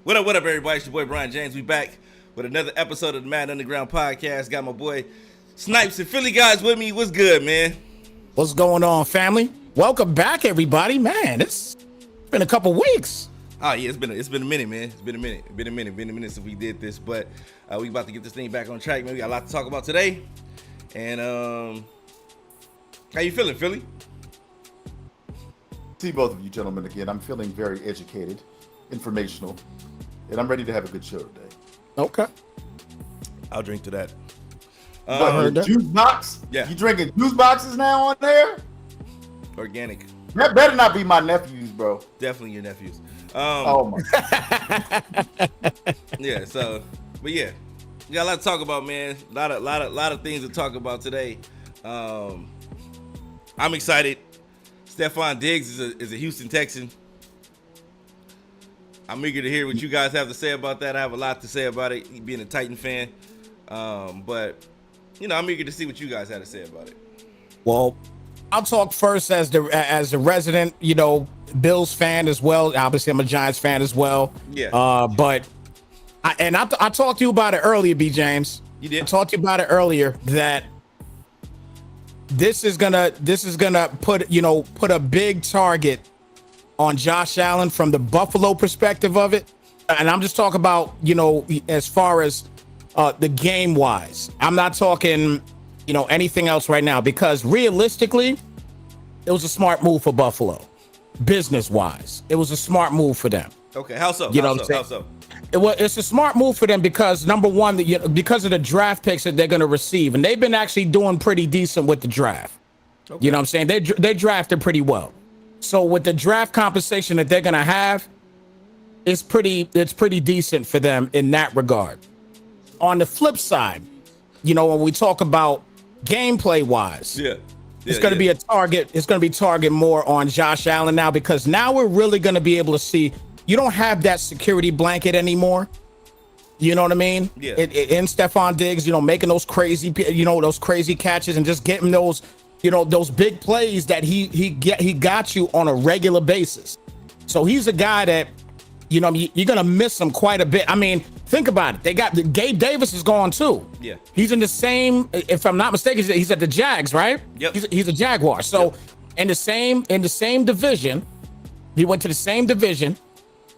What up, everybody? It's your boy Brian James. We back with another episode of the Madden Underground Podcast. Got my boy Snipes and Philly guys with me. What's good, man? What's going on, family? Welcome back, everybody. Man, it's been a couple weeks. Oh yeah, it's been a minute, man. It's been a minute since we did this, but we about to get this thing back on track, man. We got a lot to talk about today. And how you feeling, Philly? See both of you gentlemen again. I'm feeling very educated, informational, and I'm ready to have a good show today. Okay. I'll drink to that. Juice box? Yeah. You drinking juice boxes now on there? Organic. That better not be my nephews, bro. Definitely your nephews. Oh my. Yeah. So, but yeah, we got a lot to talk about, man. A lot of things to talk about today. I'm excited. Stephon Diggs is a Houston Texan. I'm eager to hear what you guys have to say about that. I have a lot to say about it, being a Titan fan. But, you know, I'm eager to see what you guys had to say about it. Well, I'll talk first as the resident, you know, Bills fan as well. Obviously, I'm a Giants fan as well. Yeah. But I talked to you about it earlier, B. James. You did? I talked to you about it earlier that this is gonna put a big target on Josh Allen from the Buffalo perspective of it. And I'm just talking about, you know, as far as the game wise. I'm not talking, you know, anything else right now, because realistically, it was a smart move for Buffalo. Business wise, it was a smart move for them. Okay, how so? You know what I'm saying? How so? It's a smart move for them because, number one, because of the draft picks that they're going to receive. And they've been actually doing pretty decent with the draft. Okay. You know what I'm saying? They drafted pretty well. So with the draft compensation that they're going to have, it's pretty decent for them in that regard. On the flip side, you know, when we talk about gameplay wise, it's going to be a target. It's going to be target more on Josh Allen now, because now we're really going to be able to see. You don't have that security blanket anymore. You know what I mean? Yeah. In Stephon Diggs, you know, making those crazy catches and just getting those, you know, those big plays that he got you on a regular basis. So he's a guy that, you know, you're gonna miss him quite a bit. I mean, think about it. They got Gabe Davis is gone too. Yeah. He's in the same. If I'm not mistaken, he's at the Jags, right? Yep. He's a Jaguar. So in the same division, he went to the same division,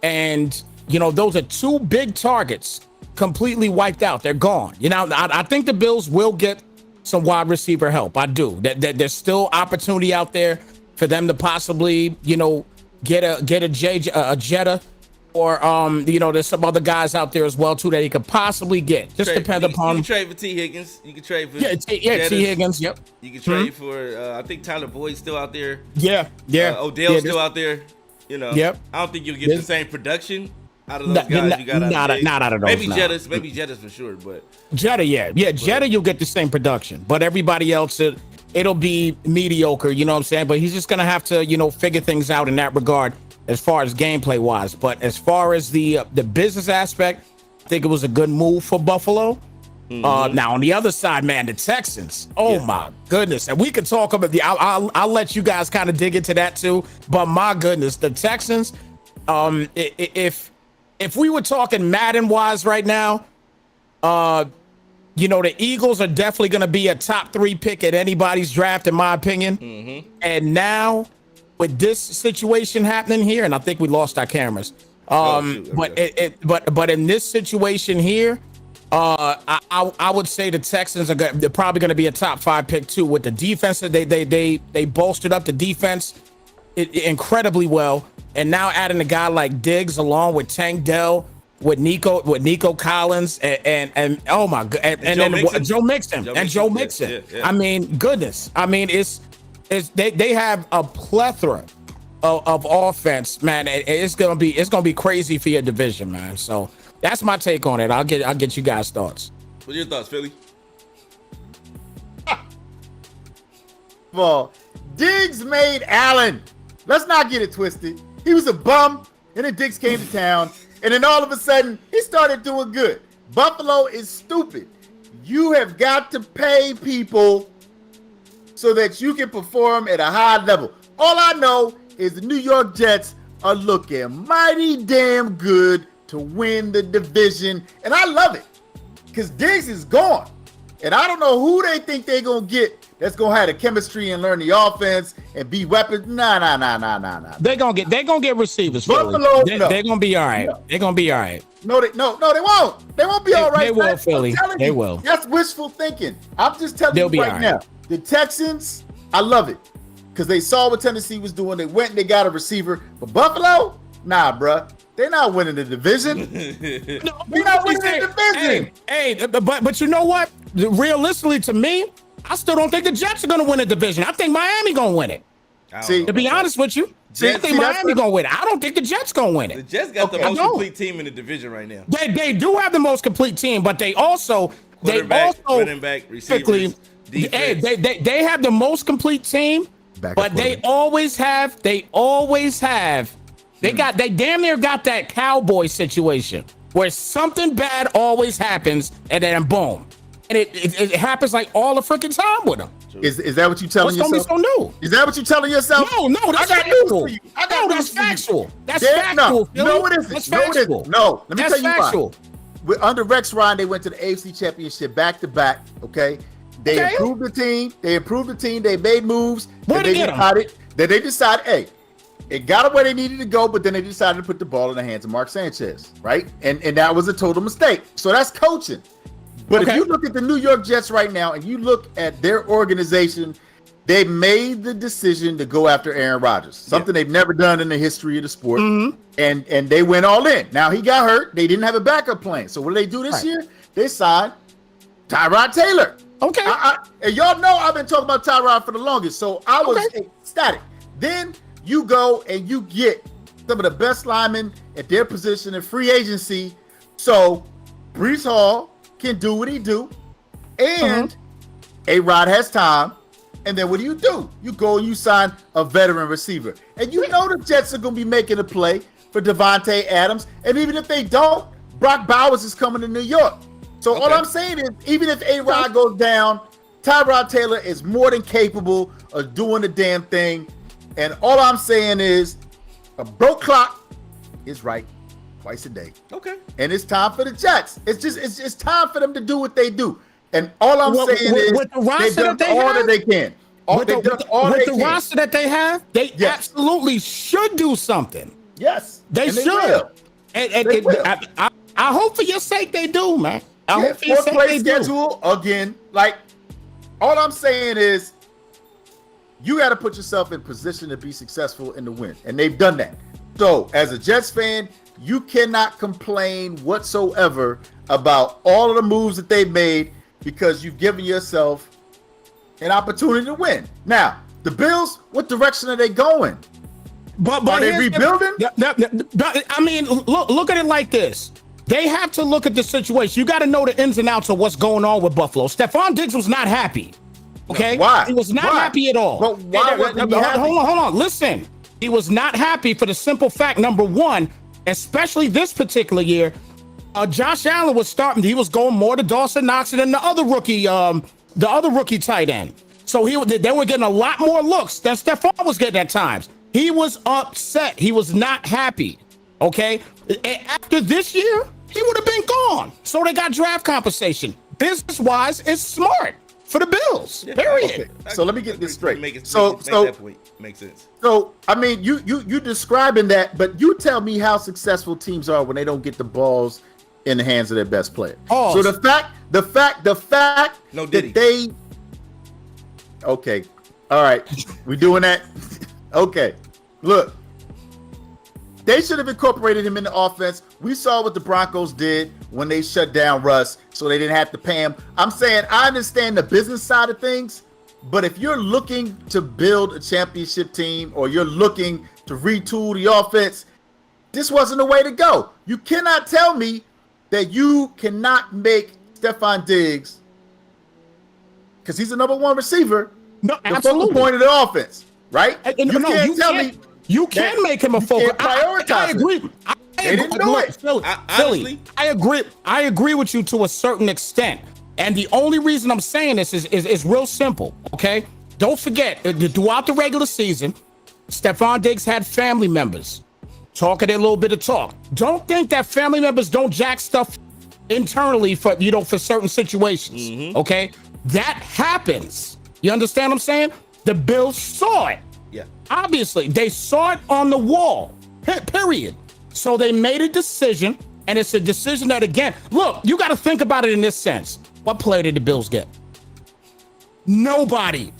and you know, those are two big targets completely wiped out. They're gone. You know, I think the Bills will get some wide receiver help. I do. That there's still opportunity out there for them to possibly, you know, get a Jetta or there's some other guys out there as well too that he could possibly get. Just depend upon. You can trade for T. Higgins. You can trade for T. Higgins. Yep. You can trade for. I think Tyler Boyd's still out there. Yeah. Odell's still out there. Yep. I don't think you'll get the same production out of those guys you got not out of those. Maybe Jettas for sure, but Jetta, Jetta, you'll get the same production, but everybody else, it'll be mediocre. You know what I'm saying? But he's just gonna have to, figure things out in that regard as far as gameplay wise. But as far as the business aspect, I think it was a good move for Buffalo. Now on the other side, man, the Texans. Oh my goodness, and we could talk about I'll let you guys kind of dig into that too. But my goodness, the Texans. If we were talking Madden wise right now, the Eagles are definitely going to be a top 3 pick at anybody's draft, in my opinion. And now with this situation happening here, and I think we lost our cameras. But in this situation here, I would say the Texans they're probably going to be a top 5 pick too. With the defense that they bolstered up the defense incredibly well. And now adding a guy like Diggs along with Tank Dell, with Nico Collins, and oh my god, and then Joe Mixon. I mean, goodness. I mean, they have a plethora of offense, man. It's gonna be crazy for your division, man. So that's my take on it. I'll get you guys' thoughts. What's your thoughts, Philly? Well, Diggs made Allen. Let's not get it twisted. He was a bum, and then Diggs came to town, and then all of a sudden, he started doing good. Buffalo is stupid. You have got to pay people so that you can perform at a high level. All I know is the New York Jets are looking mighty damn good to win the division, and I love it because Diggs is gone, and I don't know who they think they're going to get that's gonna have the chemistry and learn the offense and be weapons. Nah. They're gonna get receivers. Buffalo, they're gonna be all right. They're gonna be all right. No, they won't. They won't be all right. They will, Philly. They will. That's wishful thinking. I'm just telling you right now. The Texans, I love it because they saw what Tennessee was doing. They went and they got a receiver. But Buffalo, nah, bruh. They're not winning the division. They're not winning the division. Hey, but you know what? Realistically, to me, I still don't think the Jets are going to win a division. I think Miami going to win it. To be honest with you, I think Miami going to win it. I don't think the Jets going to win it. The Jets got the most complete team in the division right now. They do have the most complete team, but they also running back, receivers, defense. They have the most complete team, but they damn near got that cowboy situation where something bad always happens and then boom. And it happens like all the freaking time with them. Is that what you telling yourself? What's gonna be so new? Is that what you telling yourself? No, that's factual. That's factual. That's factual. No, it isn't. That's factual. No, let me tell you why. Under Rex Ryan, they went to the AFC Championship back to back. Okay, they improved the team. They made moves. Where they decided, hey, it got where they needed to go, but then they decided to put the ball in the hands of Mark Sanchez, right? And that was a total mistake. So that's coaching. But if you look at the New York Jets right now and you look at their organization, they made the decision to go after Aaron Rodgers, something they've never done in the history of the sport. And they went all in. Now he got hurt. They didn't have a backup plan. So what did they do this year? They signed Tyrod Taylor. Okay. And y'all know I've been talking about Tyrod for the longest. So I was ecstatic. Then you go and you get some of the best linemen at their position in free agency. So Breece Hall can do what he do, and A-Rod has time. And then what do? You go and you sign a veteran receiver, and you know the Jets are going to be making a play for Devontae Adams. And even if they don't, Brock Bowers is coming to New York. So all I'm saying is, even if A-Rod goes down, Tyrod Taylor is more than capable of doing the damn thing. And all I'm saying is, a broke clock is right twice a day. Okay. And it's time for the Jets. It's time for them to do what they do. And all I'm saying is with the roster they've done all that they can. With the roster that they have, they absolutely should do something. Yes. They should. I hope for your sake they do, man. I hope for your sake they schedule do. Again, like, all I'm saying is you got to put yourself in position to be successful in the win. And they've done that. So, as a Jets fan, you cannot complain whatsoever about all of the moves that they've made because you've given yourself an opportunity to win. Now, the Bills, what direction are they going? But are they rebuilding? I mean, look at it like this. They have to look at the situation. You got to know the ins and outs of what's going on with Buffalo. Stephon Diggs was not happy. Okay? Why? He was not happy at all. But why wasn't he happy? Hold on. Listen. He was not happy for the simple fact, number one, especially this particular year, Josh Allen was starting. He was going more to Dawson Knox than the other rookie tight end. So they were getting a lot more looks than Stephon was getting at times. He was upset. He was not happy. Okay? After this year, he would have been gone. So they got draft compensation. Business-wise, it's smart for the Bills. Yeah, period. Okay. So let me get this straight. Make that point make sense. So I mean, you describing that, but you tell me how successful teams are when they don't get the balls in the hands of their best player. So the fact that they. Okay, all right, we doing that. Okay, look, they should have incorporated him in the offense. We saw what the Broncos did when they shut down Russ, so they didn't have to pay him. I'm saying I understand the business side of things, but if you're looking to build a championship team or you're looking to retool the offense, this wasn't the way to go. You cannot tell me that you cannot make Stephon Diggs, because he's the number one receiver, the focal point of the offense, right? You can't tell me. You can make him a focal. I agree. They didn't do it. Philly, I agree. I agree with you to a certain extent. And the only reason I'm saying this is real simple. Okay, don't forget throughout the regular season, Stephon Diggs had family members talking a little bit of talk. Don't think that family members don't jack stuff internally for certain situations. Mm-hmm. Okay, that happens. You understand what I'm saying? The Bills saw it. Yeah. Obviously, they saw it on the wall. Period. So they made a decision, and it's a decision that, again, look, you got to think about it in this sense. What player did the Bills get? Nobody.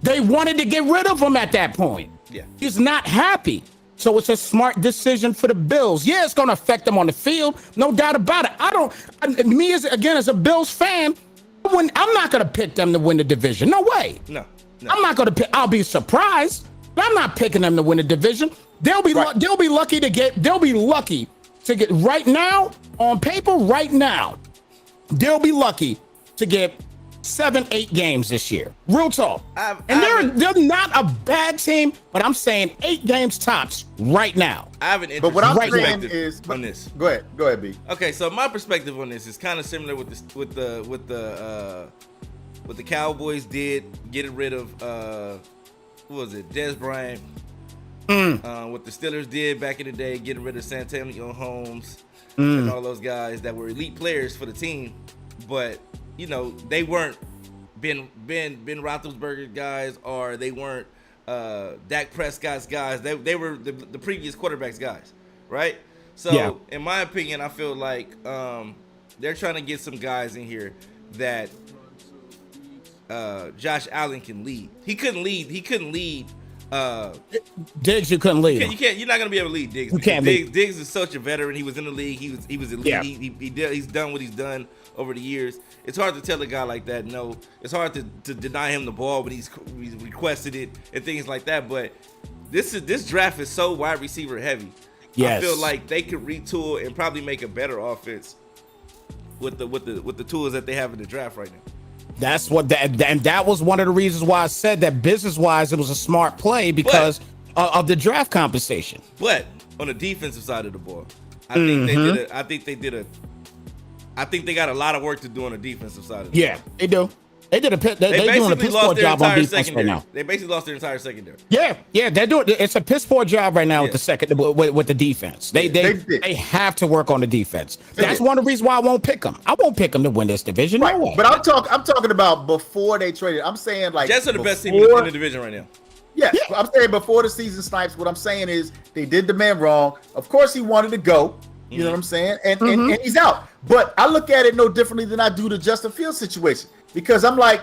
They wanted to get rid of him at that point. Yeah. He's not happy. So it's a smart decision for the Bills. Yeah, it's going to affect them on the field. No doubt about it. As a Bills fan, I'm not going to pick them to win the division. No way. No. I'm not going to pick. I'll be surprised, but I'm not picking them to win the division. They'll be lucky to get right now on paper right now. They'll be lucky to get 7-8 games this year. Real talk. They're not a bad team, but I'm saying 8 games tops right now. I have an interesting perspective is on this. Go ahead, B. Okay, so my perspective on this is kind of similar with what the Cowboys did, getting rid of who was it, Dez Bryant. What the Steelers did back in the day, getting rid of Santonio Holmes and all those guys that were elite players for the team, but they weren't Ben Roethlisberger guys, or they weren't Dak Prescott's guys. They were the previous quarterback's guys, right? So in my opinion, I feel like they're trying to get some guys in here that Josh Allen can lead. He couldn't lead. Diggs, you couldn't lead. You're not gonna be able to lead Diggs. You can't lead. Diggs is such a veteran. He was in the league. He was elite. Yeah. He's done what he's done over the years. It's hard to tell a guy like that no. It's hard to deny him the ball when he's requested it and things like that. But this draft is so wide receiver heavy. Yes. I feel like they could retool and probably make a better offense with the tools that they have in the draft right now. That's that was one of the reasons why I said that business-wise it was a smart play because of the draft compensation. But on the defensive side of the ball, I think they got a lot of work to do on the defensive side of the ball. They do. They did they're doing a piss poor job on defense right now. They basically lost their entire secondary. Yeah, they're doing. It's a piss poor job right now with the defense. They have to work on the defense. That's one of the reasons why I won't pick them. I won't pick them to win this division. Right. No way. But I'm talking about before they traded. I'm saying like Jets are the best team in the division right now. Yeah, I'm saying before the season, Snipes. What I'm saying is they did the man wrong. Of course, he wanted to go. You know what I'm saying? And he's out. But I look at it no differently than I do the Justin Fields situation. Because I'm like,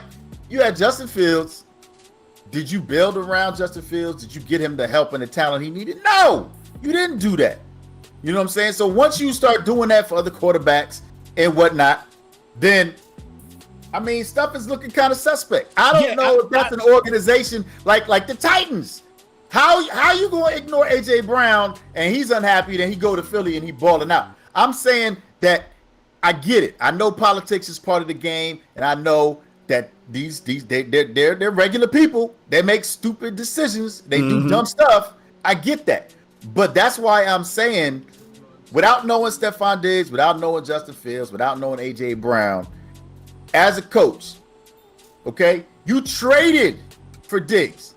you had Justin Fields. Did you build around Justin Fields? Did you get him the help and the talent he needed? No, you didn't do that. You know what I'm saying? So once you start doing that for other quarterbacks and whatnot, then I mean stuff is looking kind of suspect. I don't know if that's an organization like the Titans. How you gonna ignore AJ Brown and he's unhappy, then he go to Philly and he balling out? I'm saying that I get it. I know politics is part of the game, and I know that they're regular people. They make stupid decisions. They do dumb stuff. I get that. But that's why I'm saying, without knowing Stephon Diggs, without knowing Justin Fields, without knowing AJ Brown, as a coach, okay, you traded for Diggs,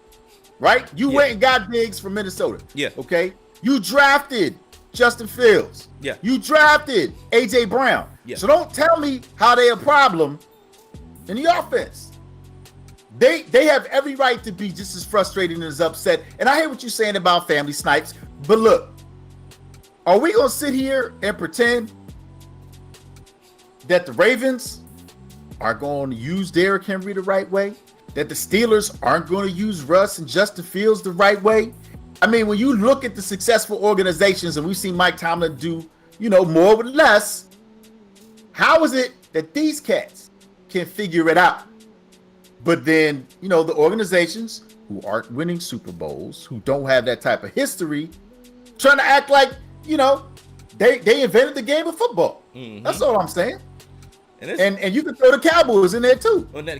right? You went and got Diggs from Minnesota. Yeah. Okay. You drafted Justin Fields. Yeah. You drafted AJ Brown. Yeah. So don't tell me how they're a problem in the offense. They have every right to be just as frustrated and as upset. And I hear what you're saying about family snipes, but look, are we gonna sit here and pretend that the Ravens are going to use Derrick Henry the right way? That the Steelers aren't going to use Russ and Justin Fields the right way? I mean, when you look at the successful organizations, and we've seen Mike Tomlin do, more with less, how is it that these cats can figure it out? But then, the organizations who aren't winning Super Bowls, who don't have that type of history, trying to act like, they invented the game of football. Mm-hmm. That's all I'm saying. And you can throw the Cowboys in there too. Well, they're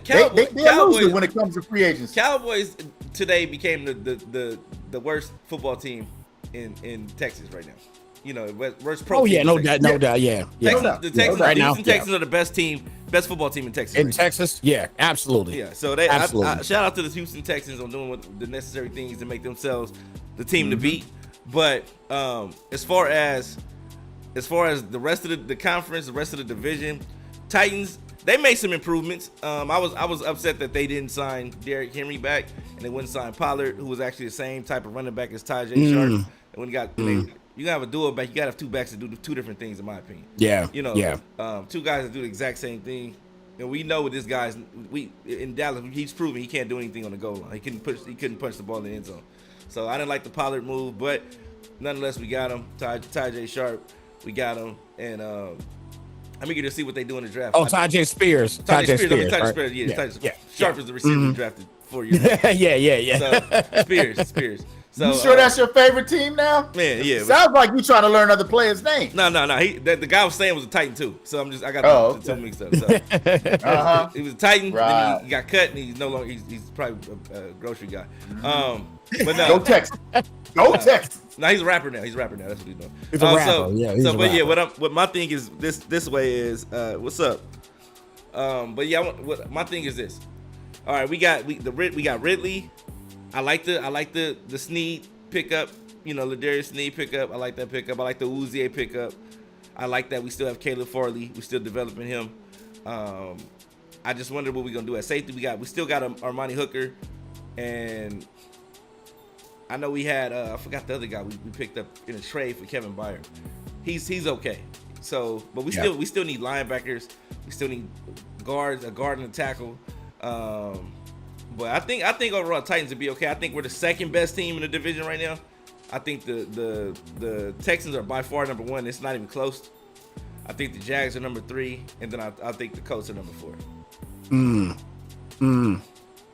losing when it comes to free agents. Cowboys today became the worst football team in Texas right now. Worst pro. Oh yeah, team no doubt, yeah. The Houston Texans are the best football team in Texas. In Texas, yeah, absolutely. Yeah, so I shout out to the Houston Texans on doing the necessary things to make themselves the team to beat. But as far as the rest of the conference, the rest of the division, Titans, they made some improvements. I was upset that they didn't sign Derrick Henry back and they wouldn't sign Pollard, who was actually the same type of running back as Tajay Sharp. And when you gotta have a dual back, you gotta have two backs to do two different things, in my opinion. Yeah. Two guys that do the exact same thing. And we know with this guy's in Dallas, he's proven he can't do anything on the goal line. He couldn't punch the ball in the end zone. So I didn't like the Pollard move, but nonetheless, we got him. Tajay Sharp, we got him, and I'm eager to see what they do in the draft. Oh, Tajay Spears. Tajay Spears. Yeah. Sharp is the receiver drafted 4 years ago. Yeah. So Spears. So, you sure that's your favorite team now? Man, yeah. Sounds like you trying to learn other players' names. No. The guy was saying was a Titan too. So I got the two mixed up. So. He was a Titan. Right. Then he got cut, and he's no longer. He's probably a grocery guy. But no. Go Texas. Go Texas. No, he's a rapper now. That's what he's doing. He's a rapper. What my thing is this way is what's up? But yeah, my thing is this. All right, we got Ridley. I like the Snead pickup, Ladarius Snead pickup. I like that pickup. I like the Uzier pickup. I like that we still have Caleb Farley. We're still developing him. I just wonder what we're gonna do at safety. We still got Armani Hooker, and I know we had I forgot the other guy we picked up in a trade for Kevin Byard. He's okay. So, but we still need linebackers. We still need guards, a guard and a tackle. But I think overall Titans would be okay. I think we're the second best team in the division right now. I think the Texans are by far number one. It's not even close. I think the Jags are number 3, and then I think the Colts are number 4.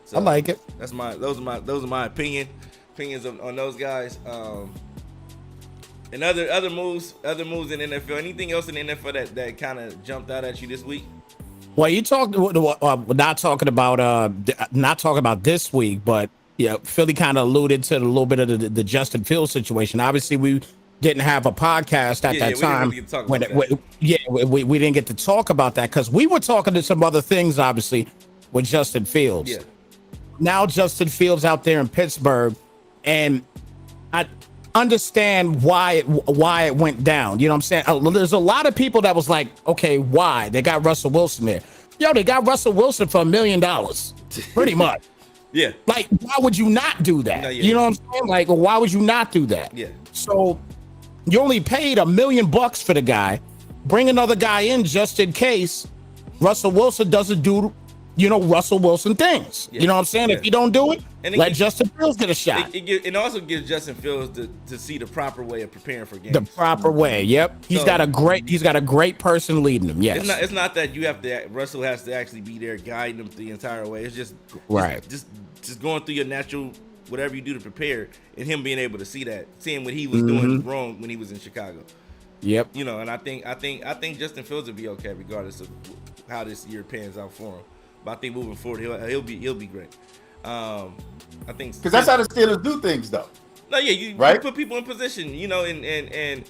So I like it. Those are my opinions on those guys. And other moves in the NFL. Anything else in the NFL that kind of jumped out at you this week? Well, you not talking about this week, but Philly kind of alluded to a little bit of the Justin Fields situation. Obviously, we didn't have a podcast at that time. We didn't get to talk about that because we were talking to some other things, obviously, with Justin Fields. Yeah. Now Justin Fields out there in Pittsburgh, and I understand why it went down. You know what I'm saying? There's a lot of people that was like, okay, why? They got Russell Wilson there. They got Russell Wilson for $1 million, pretty much. Yeah. Like, why would you not do that? No, yeah. You know what I'm saying? Like, why would you not do that? Yeah. So you only paid $1 million for the guy. Bring another guy in just in case Russell Wilson doesn't do, Russell Wilson things. Yeah. You know what I'm saying? Yeah. If he don't do it, Let Justin Fields get a shot. It also gives Justin Fields to see the proper way of preparing for games. The proper way. Yep. He's got a great person leading him. Yes. It's not that Russell has to actually be there guiding them the entire way. It's just going through your natural whatever you do to prepare, and him being able to see that, seeing what he was doing wrong when he was in Chicago. Yep. You know, and I think Justin Fields will be okay regardless of how this year pans out for him. But I think moving forward, he'll be great. I think because that's how the Steelers do things, though. No, yeah, you put people in position, you know, and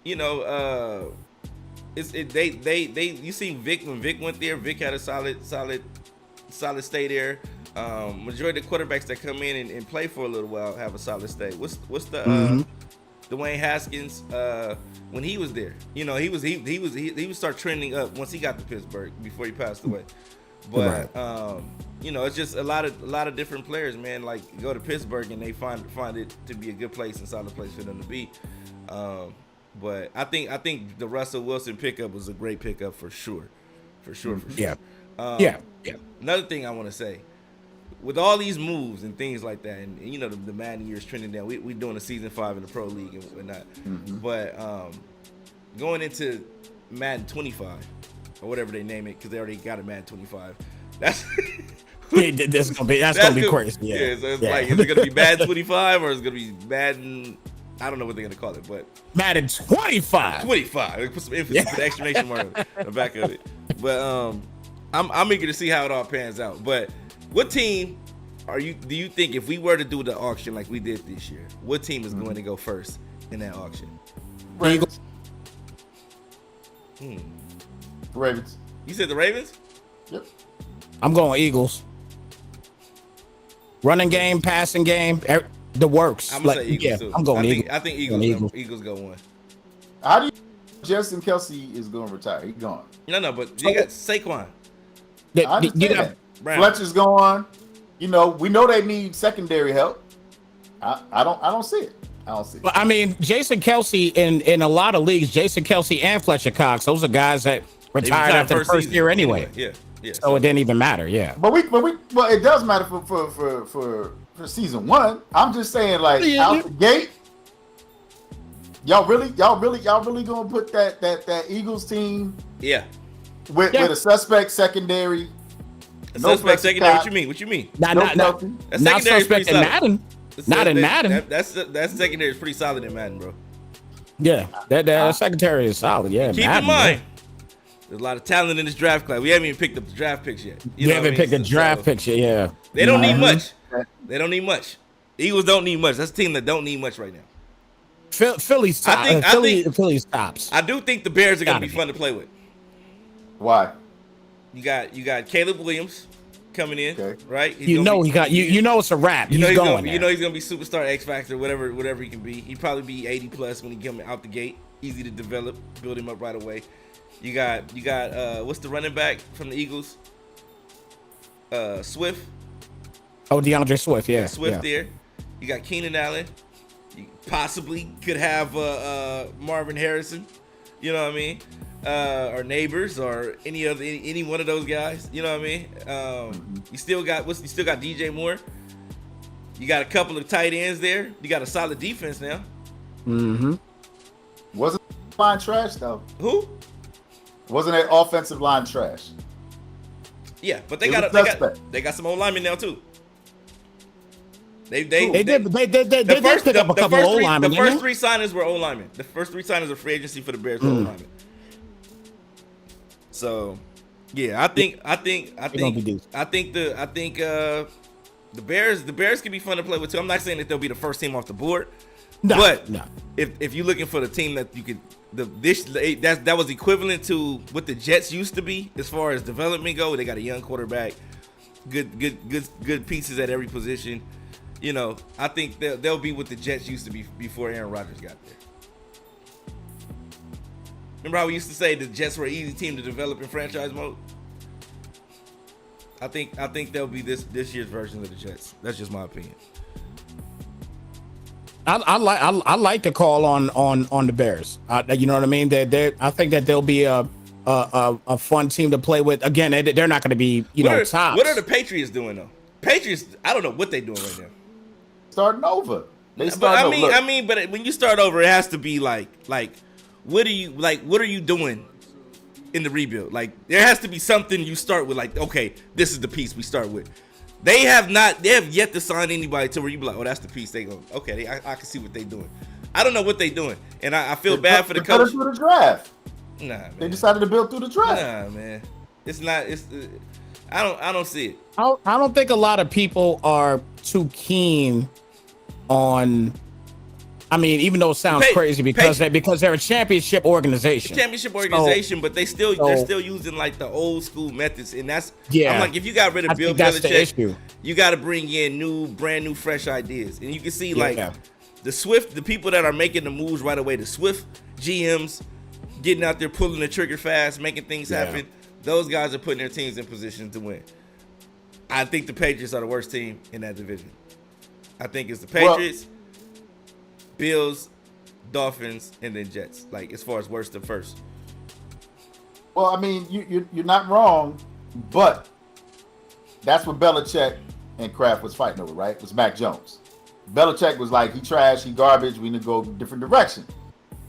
you know, you see Vic when Vic went there. Vic had a solid stay there. Majority of the quarterbacks that come in and play for a little while have a solid stay. What's the Dwayne Haskins when he was there? You know, he would start trending up once he got to Pittsburgh before he passed away. But you know, it's just a lot of different players, man. Like go to Pittsburgh and they find it to be a good place and solid place for them to be. But I think the Russell Wilson pickup was a great pickup for sure. Yeah. Another thing I want to say, with all these moves and things like that, and you know the Madden year is trending down. We doing a season 5 in the Pro League and whatnot. But going into Madden 25 or whatever they name it, because they already got a Madden 25. That's gonna be crazy. Yeah. So it's like, is it gonna be Madden 25 or is it gonna be Madden? I don't know what they're gonna call it, but Madden 25. 25. Put some emphasis, put the exclamation mark on the back of it. But I'm eager to see how it all pans out. But what team do you think, if we were to do the auction like we did this year, what team is going to go first in that auction? Ravens. Ravens. You said the Ravens? Yep. I'm going Eagles. Running game, passing game, the works. I'm gonna say Eagles too. I'm going Eagles. I think Eagles go one. How do you Justin Kelsey is going to retire? He's gone. No, but you got Saquon. Fletcher's gone. You know, we know they need secondary help. I don't see it. Well, I mean, Jason Kelsey in a lot of leagues, Jason Kelsey and Fletcher Cox, those are guys that retired after the first year anyway. Yeah. So it didn't even matter. Yeah. But it does matter for season 1. I'm just saying, like, out the gate, y'all really gonna put that Eagles team? Yeah. With a suspect secondary. Suspect secondary. What you mean? Not suspect in Madden. Not in Madden. That secondary is pretty solid in Madden, bro. Yeah, that secondary is solid. Yeah. Keep in mind, there's a lot of talent in this draft class. We haven't even picked up the draft picks yet. We haven't picked the draft picks yet. Yeah. They don't need much. Eagles don't need much. That's a team that don't need much right now. Philly's top. Philly's tops. I do think the Bears are going to be fun to play with. Why? You got Caleb Williams coming in, right? You know it's a wrap. You know he's going to be superstar X Factor, whatever he can be. He'd probably be 80 plus when he come out the gate. Easy to develop, build him up right away. You got what's the running back from the Eagles? Swift. Oh, DeAndre Swift, yeah. Swift there. You got Keenan Allen. You possibly could have Marvin Harrison. You know what I mean? Or Neighbors, or any one of those guys. You know what I mean? You still got DJ Moore. You got a couple of tight ends there. You got a solid defense now. Wasn't line trash though? Who? Wasn't that offensive line trash? Yeah, but they got some old linemen now too. They did pick up a couple of old linemen. The first 3 signings were old linemen. The first 3 signings were free agency for the Bears old linemen. So, yeah, I think the Bears can be fun to play with too. I'm not saying that they'll be the first team off the board, but if you're looking for the team that you could, that was equivalent to what the Jets used to be as far as development go. They got a young quarterback, good pieces at every position. You know, I think they'll be what the Jets used to be before Aaron Rodgers got there. Remember how we used to say the Jets were an easy team to develop in franchise mode? I think they'll be this year's version of the Jets. That's just my opinion. I like the call on the Bears. You know what I mean? I think that they'll be a fun team to play with. Again, they're not going to be top. What are the Patriots doing though? Patriots, I don't know what they're doing right now. Starting over. But when you start over, it has to be like what are you doing in the rebuild? Like there has to be something you start with. Like okay, this is the piece we start with. They have yet to sign anybody to where you be like, oh, that's the piece they go. Okay, I can see what they doing. I don't know what they doing, and I feel bad for the coach. Through the draft. Nah, man. They decided to build through the draft. Nah, man. It's not. It's. I don't see it. I don't think a lot of people are too keen on. I mean, even though it sounds crazy because they're a championship organization. But they're still using like the old school methods, and that's I'm like, if you got rid of Bill Belichick, you got to bring in brand new, fresh ideas, and you can see the people that are making the moves right away, the Swift GMs getting out there, pulling the trigger fast, making things happen. Those guys are putting their teams in position to win. I think the Patriots are the worst team in that division. I think it's the Patriots. Bills, Dolphins, and then Jets. Like as far as worst to first. Well, I mean, you're not wrong, but that's what Belichick and Kraft was fighting over, right? It was Mac Jones. Belichick was like, he trash, he garbage, we need to go a different direction.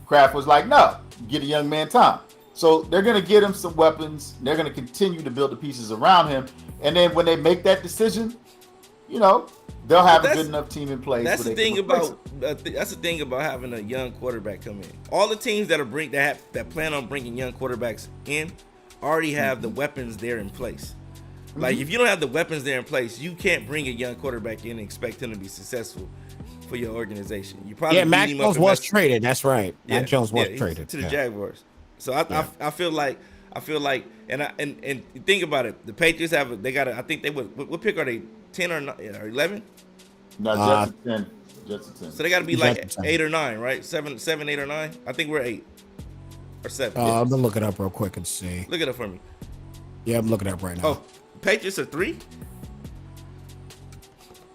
Kraft was like, no, get a young man time. So they're going to get him some weapons. They're going to continue to build the pieces around him. And then when they make that decision, they'll have a good enough team in place. That's the thing about having a young quarterback come in. All the teams that plan on bringing young quarterbacks in already have the weapons there in place. Like if you don't have the weapons there in place, you can't bring a young quarterback in and expect him to be successful for your organization. You probably Mac Jones was traded. That's right. Mac Jones was traded to the Jaguars. So I feel like and think about it. The Patriots I think they would. What pick are they? 10 or 11? No, Jets at 10. Jets at 10. So they got to be like 8 or 9, right? 7, 8 or 9. I think we're 8 or 7. I'm gonna look it up real quick and see. Look it up for me. Yeah, I'm looking it up right now. Oh, Patriots are 3.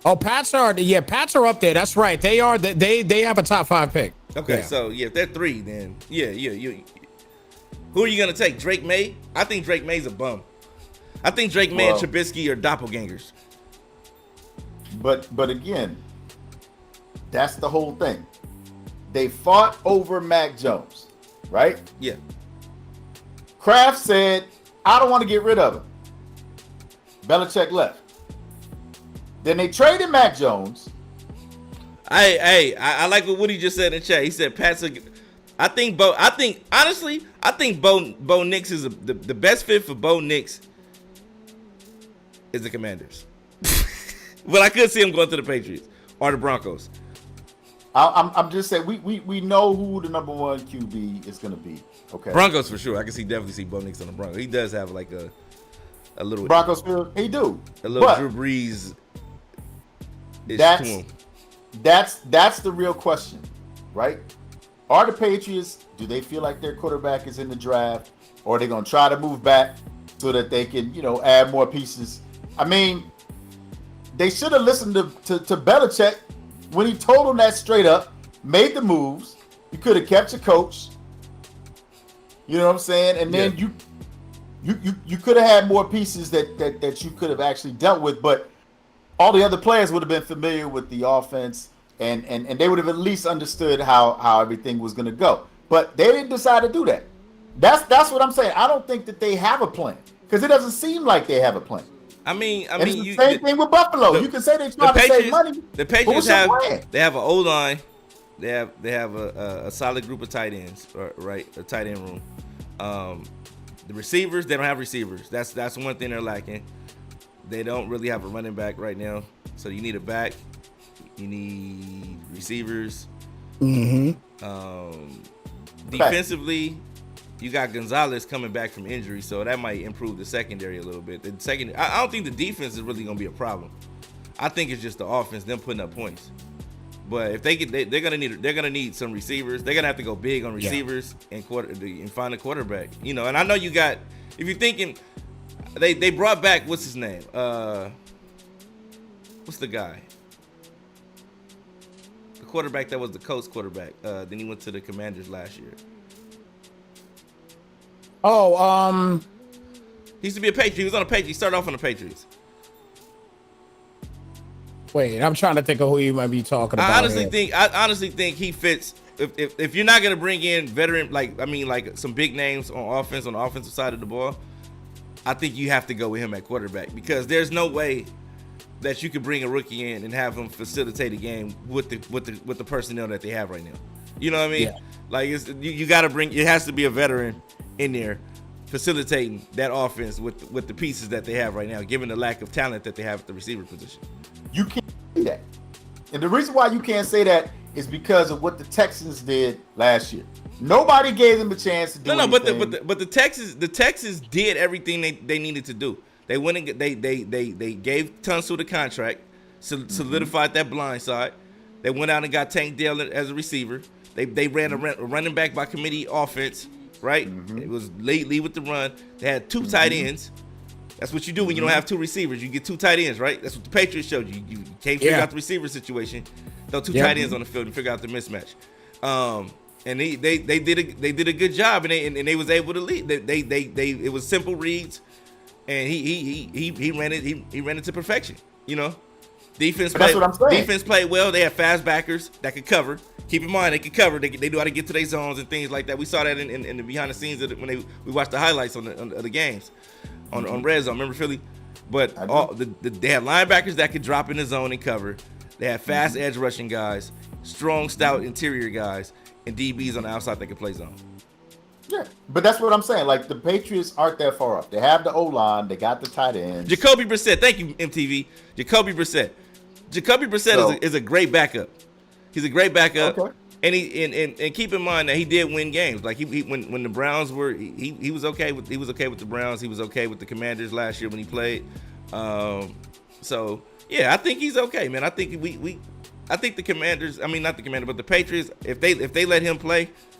Oh, Pats are up there. That's right. They are. They have a top 5 pick. Okay, so if they're 3, then who are you gonna take? Drake May? I think Drake May's a bum. I think Drake May and Trubisky are doppelgangers. But again, that's the whole thing. They fought over Mac Jones, right? Yeah. Kraft said, I don't want to get rid of him. Belichick left. Then they traded Mac Jones. I like what Woody just said in chat. He said Pat's honestly, I think Bo Nix is the best fit for Bo Nix is the Commanders. But I could see him going to the Patriots or the Broncos. I'm just saying we know who the number 1 QB is going to be. Okay, Broncos for sure. I can definitely see Bo Nix on the Broncos. He does have like a little Broncos feel. He do a little Drew Brees. That's the real question, right? Are the Patriots, do they feel like their quarterback is in the draft, or are they going to try to move back so that they can, add more pieces? I mean, they should have listened to Belichick when he told them that straight up, made the moves. You could have kept your coach. You know what I'm saying? And then you could have had more pieces that you could have actually dealt with, but all the other players would have been familiar with the offense. And they would have at least understood how everything was going to go. But they didn't decide to do that. That's what I'm saying. I don't think that they have a plan because it doesn't seem like they have a plan. I mean, it's the same thing with Buffalo. You can say they try to save money. The Patriots have an O line. They have a solid group of tight ends, right? A tight end room. The receivers, they don't have receivers. That's one thing they're lacking. They don't really have a running back right now, so you need a back. You need receivers. Defensively, you got Gonzalez coming back from injury, so that might improve the secondary a little bit. I don't think the defense is really going to be a problem. I think it's just the offense, them putting up points. But if they're gonna need some receivers. They're gonna have to go big on receivers and find a quarterback. And I know you got. If you're thinking, they brought back what's his name? What's the guy? Quarterback that was the Colts quarterback. Then he went to the Commanders last year. He used to be a Patriot. He was on the Patriots. He started off on the Patriots. Wait, I'm trying to think of who you might be talking about. I honestly think he fits. If you're not gonna bring in veteran, like some big names on offense on the offensive side of the ball, I think you have to go with him at quarterback, because there's no way that you could bring a rookie in and have him facilitate a game with the personnel that they have right now. You know what I mean? Yeah. Like you got to bring. It has to be a veteran in there facilitating that offense with the pieces that they have right now, given the lack of talent that they have at the receiver position. You can't say that. And the reason why you can't say that is because of what the Texans did last year. Nobody gave them a chance to do anything. But the Texans did everything they needed to do. They went and they gave Tunsil the contract, solidified that blind side. They went out and got Tank Dell as a receiver. They ran a running back by committee offense, right? It was lead with the run. They had two tight ends. That's what you do when you don't have two receivers. You get two tight ends, right? That's what the Patriots showed you. You can't figure out the receiver situation. Throw two tight ends on the field and figure out the mismatch. And they did a good job, and they was able to lead. It was simple reads, and he ran it to perfection. You know, defense played well. They had fast backers that could cover. Keep in mind, they could cover. They knew how to get to their zones and things like that. We saw that in the behind the scenes when we watched the highlights on the games on Red Zone. Remember Philly? But they had linebackers that could drop in the zone and cover. They had fast edge rushing guys, strong, stout interior guys, and DBs on the outside that could play zone. Yeah, but that's what I'm saying. Like, the Patriots aren't that far off. They have the O-line. They got the tight ends. Jacoby Brissett. Thank you, MTV. Jacoby Brissett is a great backup. He's a great backup. Okay. And keep in mind that he did win games. Like when the Browns were, he was okay with the Browns. He was okay with the Commanders last year when he played. So yeah, I think he's okay, man. I think I think the Commanders, I mean not the Commanders, but the Patriots, if they let him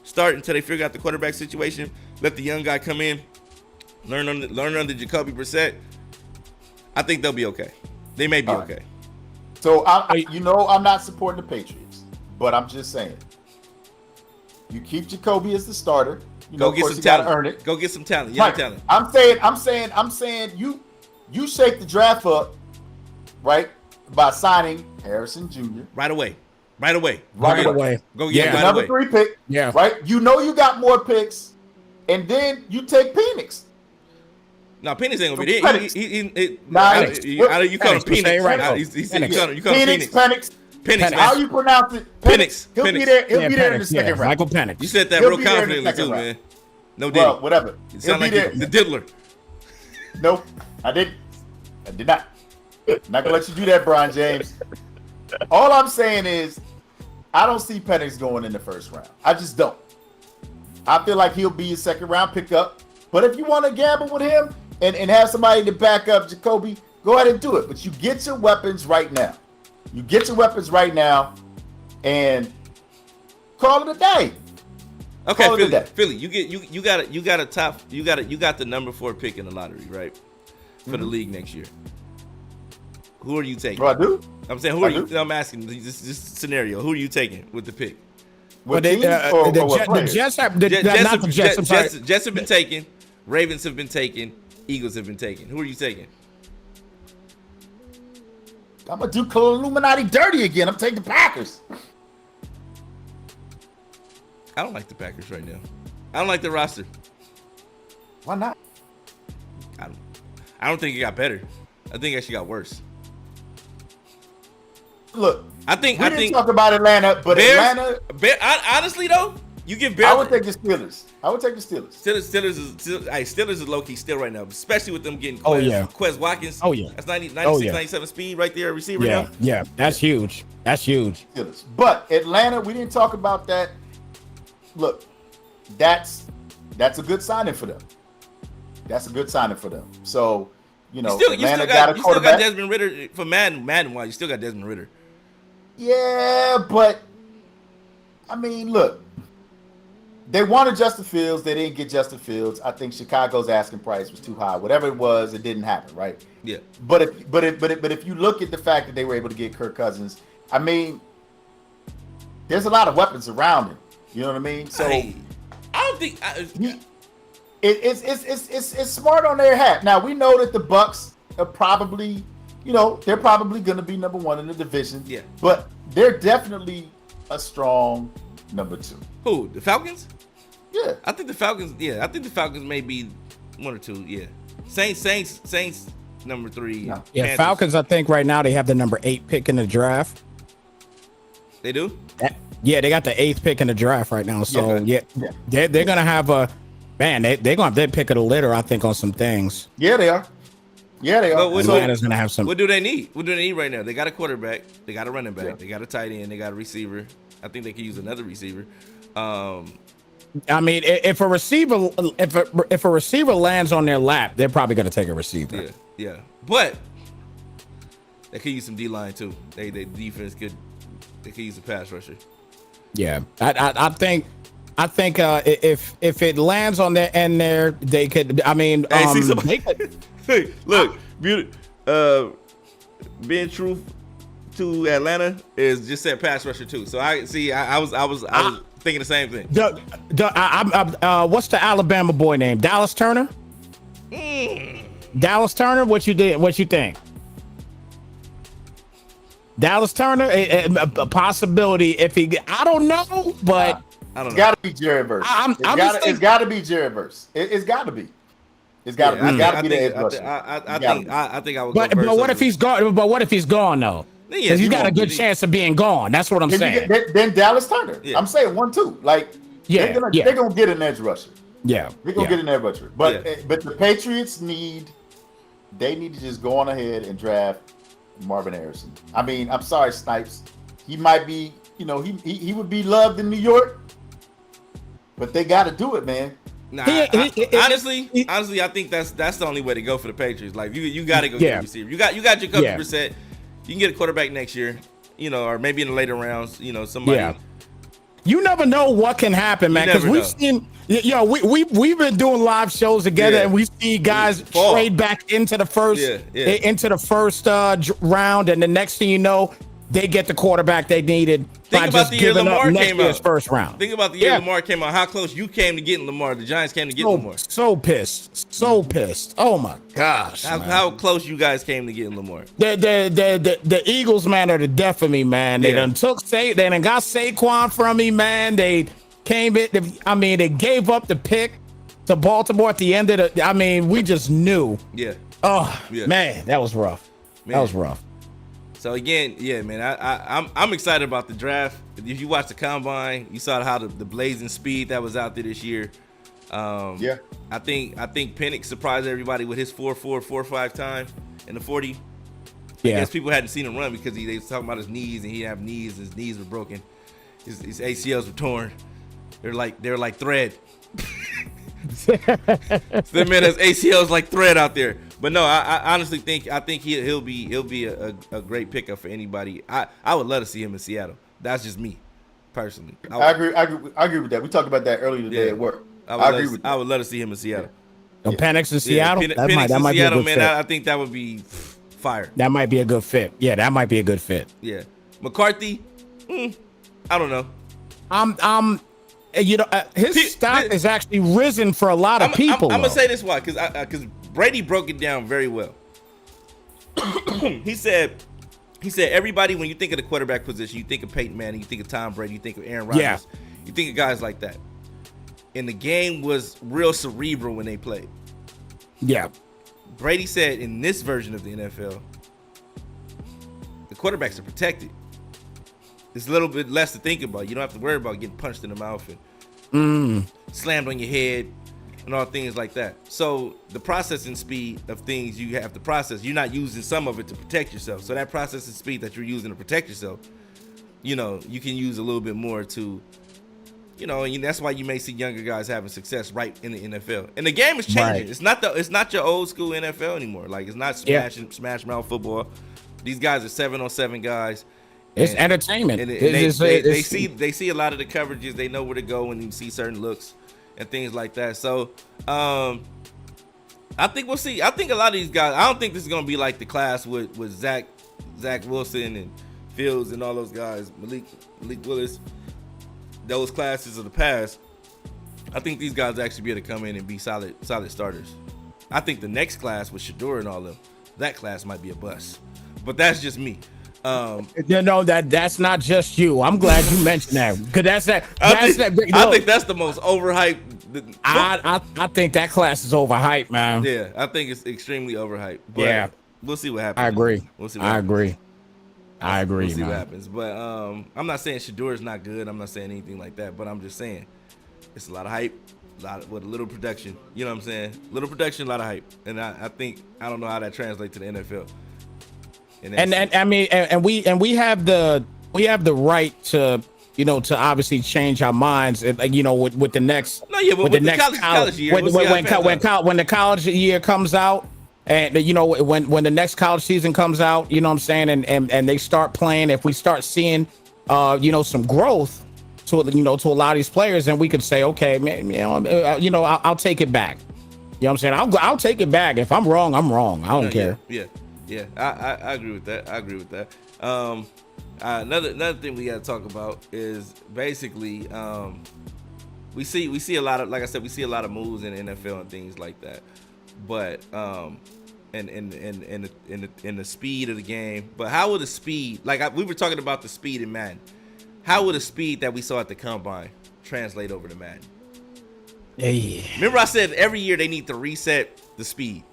start until they figure out the quarterback situation, let the young guy come in, learn under Jacoby Brissett, I think they'll be okay. They may be okay. So I'm not supporting the Patriots, but I'm just saying, you keep Jacoby as the starter. Go get some talent. Earn it. Go get some talent. Young talent. I'm saying you shake the draft up, right, by signing Harrison Jr. Right away. Right away. Go get the number 3 pick. Yeah. Right. You know you got more picks, and then you take Penix. No, Penix ain't gonna be there. You call him Penix. You call him Penix. Penix. How you pronounce it? Penix. He'll be there. He'll be there in the second round. Michael Penix. You said that real confidently too, man. No did. Well, whatever. You sound like the diddler. Nope, I did not. Not gonna let you do that, Brian James. All I'm saying is, I don't see Penix going in the first round. I just don't. I feel like he'll be a second round pickup. But if you want to gamble with him and have somebody to back up Jacoby, go ahead and do it. But you get your weapons right now. And call it a day. Okay, Philly, you got the number 4 pick in the lottery, right? For the league next year. Who are you taking? I do. I'm saying, who are you? I'm asking this scenario. Who are you taking with the pick? The Jets have been taken. Ravens have been taken. Eagles have been taken. Who are you taking? I'm gonna do Illuminati dirty again. I'm taking the Packers. I don't like the Packers right now. I don't like the roster. Why not? I don't think it got better. I think it actually got worse. Look, I think we didn't talk about Atlanta, but Bears, honestly though, you give Bears. I would take the Steelers. Steelers is low key still right now, especially with them getting Quez Watkins. Oh yeah, that's 96, 97 speed right there, receiver. Yeah, now. Yeah, that's huge. Steelers. But Atlanta, we didn't talk about that. Look, that's a good signing for them. So, Atlanta got a quarterback. You still got Desmond Ridder for Madden-wise. You still got Desmond Ridder. Yeah, but I mean, look, they wanted Justin Fields. They didn't get Justin Fields. I think Chicago's asking price was too high. Whatever it was, it didn't happen, right? Yeah. But if you look at the fact that they were able to get Kirk Cousins, I mean, there's a lot of weapons around him. You know what I mean? So I don't think it's smart on their hat. Now we know that the Bucks are probably they're probably going to be number one in the division. Yeah. But they're definitely a strong number 2. Who? The Falcons? Yeah. I think the Falcons. Yeah, I think the Falcons may be 1 or 2. Yeah. Saints. Number 3. No. Yeah, Panthers. Falcons. I think right now they have the number 8 pick in the draft. They do. Yeah, they got the 8th pick in the draft right now. So Yeah. they're gonna have a man. They're gonna have their pick of the litter. I think on some things. Yeah, they are. Yeah, they are. But Atlanta's gonna have some. What do they need? What do they need right now? They got a quarterback. They got a running back. Yeah. They got a tight end. They got a receiver. I think they could use another receiver. I mean, if a receiver lands on their lap, they're probably gonna take a receiver. Yeah. But they could use some D line too. They defense could. They could use a pass rusher. Yeah, I think if it lands on their end there, they could. I mean, Hey, see they could, Hey, look, being true to Atlanta is just said pass rusher too. So I was thinking the same thing. what's the Alabama boy name? Dallas Turner. Dallas Turner. What you think? Dallas Turner, a possibility if he. I don't know, but I don't It's know. got to be Jared Verse. It's got to be Jared Verse. It's got to be. It's got to be the edge rusher. I think I would. But what if he's gone? But what if he's gone though? Yeah, Because he's got a won't good be. chance of being gone. That's what I'm saying. Then Dallas Turner. Yeah. I'm saying 1-2. Like Yeah, they're gonna get an edge rusher. Yeah, They're gonna get an edge rusher. But Yeah. but the Patriots need to just go on ahead and draft Marvin Harrison. I mean, I'm sorry, Snipes. He might be, he would be loved in New York, but they got to do it, man. Nah, Honestly, honestly, I think that's the only way to go for the Patriots. Like you got to go Yeah. get a receiver. You got your Jacoby Yeah. Brissett. You can get a quarterback next year, or maybe in the later rounds. Somebody. Yeah. You never know what can happen, man. Because never we've know. seen, we've been doing live shows together, Yeah. and we see guys Fall. trade back into the first, into the first round, and the next thing you know, they get the quarterback they needed by Think about just the year giving up Lamar next came year's out. first round. Think about the year Yeah. Lamar came out. How close you came to getting Lamar. The Giants came to get Lamar. So pissed, so pissed. Oh my gosh, man. How close you guys came to getting Lamar? The Eagles, man, are the death of me, man. They Yeah. done got Saquon from me, man. They came in. They gave up the pick to Baltimore at the end of the. I mean, we just knew. Yeah. Oh Yeah. man, that was rough. Man. That was rough. So again, yeah, man, I'm excited about the draft. If you watch the combine, you saw how the blazing speed that was out there this year. Yeah. I think Penix surprised everybody with his 4.5 time in the 40. I Yeah. guess people hadn't seen him run because they was talking about his knees and he didn't have knees. His knees were broken. His ACLs were torn. They're like thread. That man has ACLs like thread out there. But no, I honestly think he'll be a great pickup for anybody. I would love to see him in Seattle. That's just me, personally. I agree with that. We talked about that earlier today at work. I agree with that. I would love to see him in Seattle. Penix in Seattle. Penix that in might be Seattle, a good man. fit. I think that would be fire. That might be a good fit. Yeah, that might be a good fit. Yeah, McCarthy. I don't know. His stock has actually risen for a lot of people. I'm gonna say this why, because Brady broke it down very well. He said everybody, when you think of the quarterback position, you think of Peyton Manning, you think of Tom Brady, you think of Aaron Rodgers, Yeah. you think of guys like that. And the game was real cerebral when they played. Yeah. Brady said in this version of the NFL, the quarterbacks are protected. It's a little bit less to think about. You don't have to worry about getting punched in the mouth and slammed on your head and all things like that. So the processing speed of things you have to process, you're not using some of it to protect yourself. So that processing speed that you're using to protect yourself, you can use a little bit more to, and that's why you may see younger guys having success right in the NFL. And the game is changing. Right. It's not your old school NFL anymore. Like it's not smash mouth football. These guys are 7-on-7 guys. It's entertainment. And It's- they see a lot of the coverages. They know where to go when you see certain looks and things like that. So I think we'll see. I think a lot of these guys. I don't think this is gonna be like the class with Zach Wilson and Fields and all those guys. Malik Willis. Those classes of the past. I think these guys actually be able to come in and be solid starters. I think the next class with Shador and all them. that class might be a bust. But that's just me. That's not just you. I'm glad you mentioned that because I think that's the most overhyped. I think that class is overhyped, man. Yeah, I think it's extremely overhyped. But we'll see what happens. I agree. We'll see. I agree. We'll see man. what happens. But I'm not saying Shador is not good. I'm not saying anything like that. But I'm just saying it's a lot of hype, with a little production. You know what I'm saying? Little production, a lot of hype. And I think I don't know how that translates to the NFL. And I mean, and we have the right to, to obviously change our minds, with the next with the next college year when the college year comes out, and when the next college season comes out, you know what I'm saying, and they start playing, if we start seeing some growth to a lot of these players, then we could say, okay, man, I'll take it back. You know what I'm saying? I'll take it back. If I'm wrong, I'm wrong. I don't care. Yeah, I agree with that. Another thing we got to talk about is basically we see a lot of, like I said, we see a lot of moves in the NFL and things like that. But in the speed of the game. But how will the speed, we were talking about the speed in Madden, how will the speed that we saw at the combine translate over to Madden? Yeah. Remember I said every year they need to reset the speed.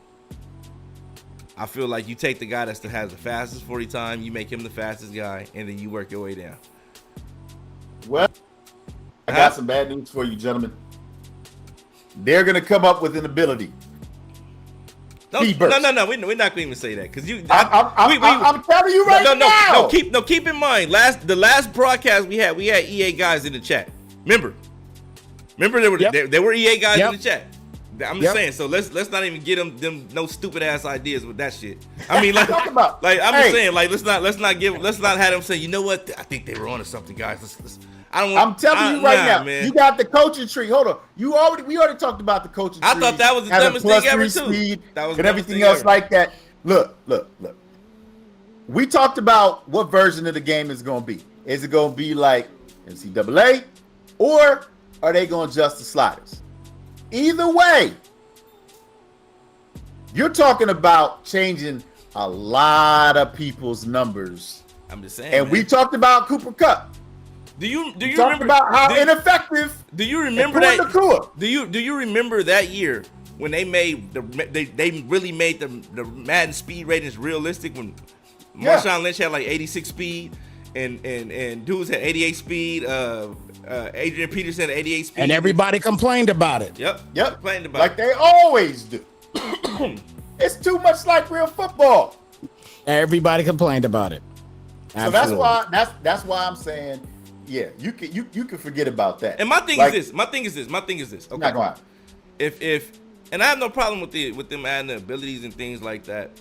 I feel like you take the guy that has the fastest 40 time, you make him the fastest guy, and then you work your way down. Well, I got some bad news for you, gentlemen. They're going to come up with an ability. No, we're not going to even say that because I'm telling you right now. Keep in mind, the last broadcast we had EA guys in the chat. Remember there were EA guys in the chat. I'm just saying, so let's not even get them no stupid ass ideas with that shit. I mean, just saying, let's not have them say, you know what, I think they were onto something, guys. I'm telling you right now, man. You got the coaching tree. Hold on, we already talked about the coaching tree. I thought that was the dumbest thing ever too. That was and everything else like that. Look. We talked about what version of the game is going to be. Is it going to be like NCAA, or are they going to adjust the sliders? Either way, you're talking about changing a lot of people's numbers. I'm just saying. And we talked about Cooper Kupp. Do you remember about how ineffective? Do you remember that? Do you remember that year when they made they really made the Madden speed ratings realistic when Marshawn Lynch had like 86 speed and dudes had 88 speed. Adrian Peterson at 88 speed. And everybody complained about it. Yep. Complained about like they always do. It's too much like real football. Everybody complained about it. Absolutely. So that's why I'm saying, yeah, you can forget about that. And my thing is this. Okay. Not going. If and I have no problem with them adding the abilities and things like that.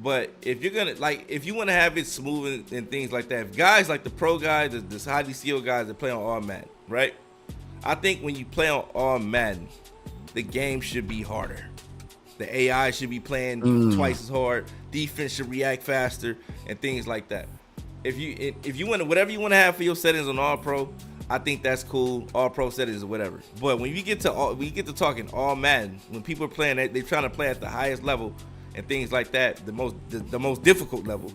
But if you're gonna if you want to have it smooth and things like that, if guys like the pro guys, the highly skilled guys that play on all Madden, right? I think when you play on all Madden, the game should be harder. The AI should be playing twice as hard. Defense should react faster and things like that. If you want whatever you want to have for your settings on All Pro, I think that's cool. All Pro settings or whatever. But when you get to talking all Madden, when people are playing, they're trying to play at the highest level. And things like that, the most difficult level,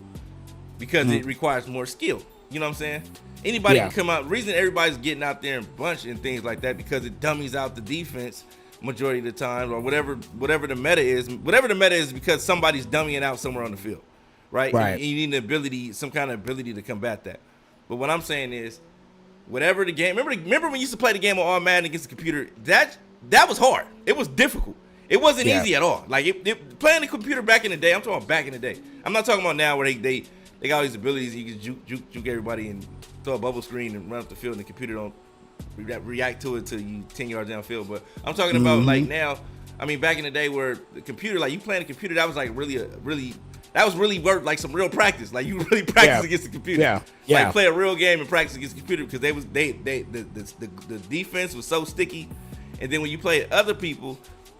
because it requires more skill. You know what I'm saying? Anybody can come out. Reason everybody's getting out there in bunch and things like that because it dummies out the defense majority of the time, or whatever the meta is. Whatever the meta is, because somebody's dummying out somewhere on the field, right? And you need an ability, some kind of ability to combat that. But what I'm saying is, whatever the game. Remember when you used to play the game on all Madden against the computer? That was hard. It was difficult. It wasn't easy at all. Playing the computer back in the day, I'm talking about back in the day. I'm not talking about now where they got all these abilities. You can juke everybody and throw a bubble screen and run up the field, and the computer don't react to it till you 10 yards downfield. But I'm talking about now. I mean, back in the day where the computer, you playing the computer, that was really work, like some real practice. Like you really practice against the computer. Like play a real game and practice against the computer because the defense was so sticky, and then when you play other people,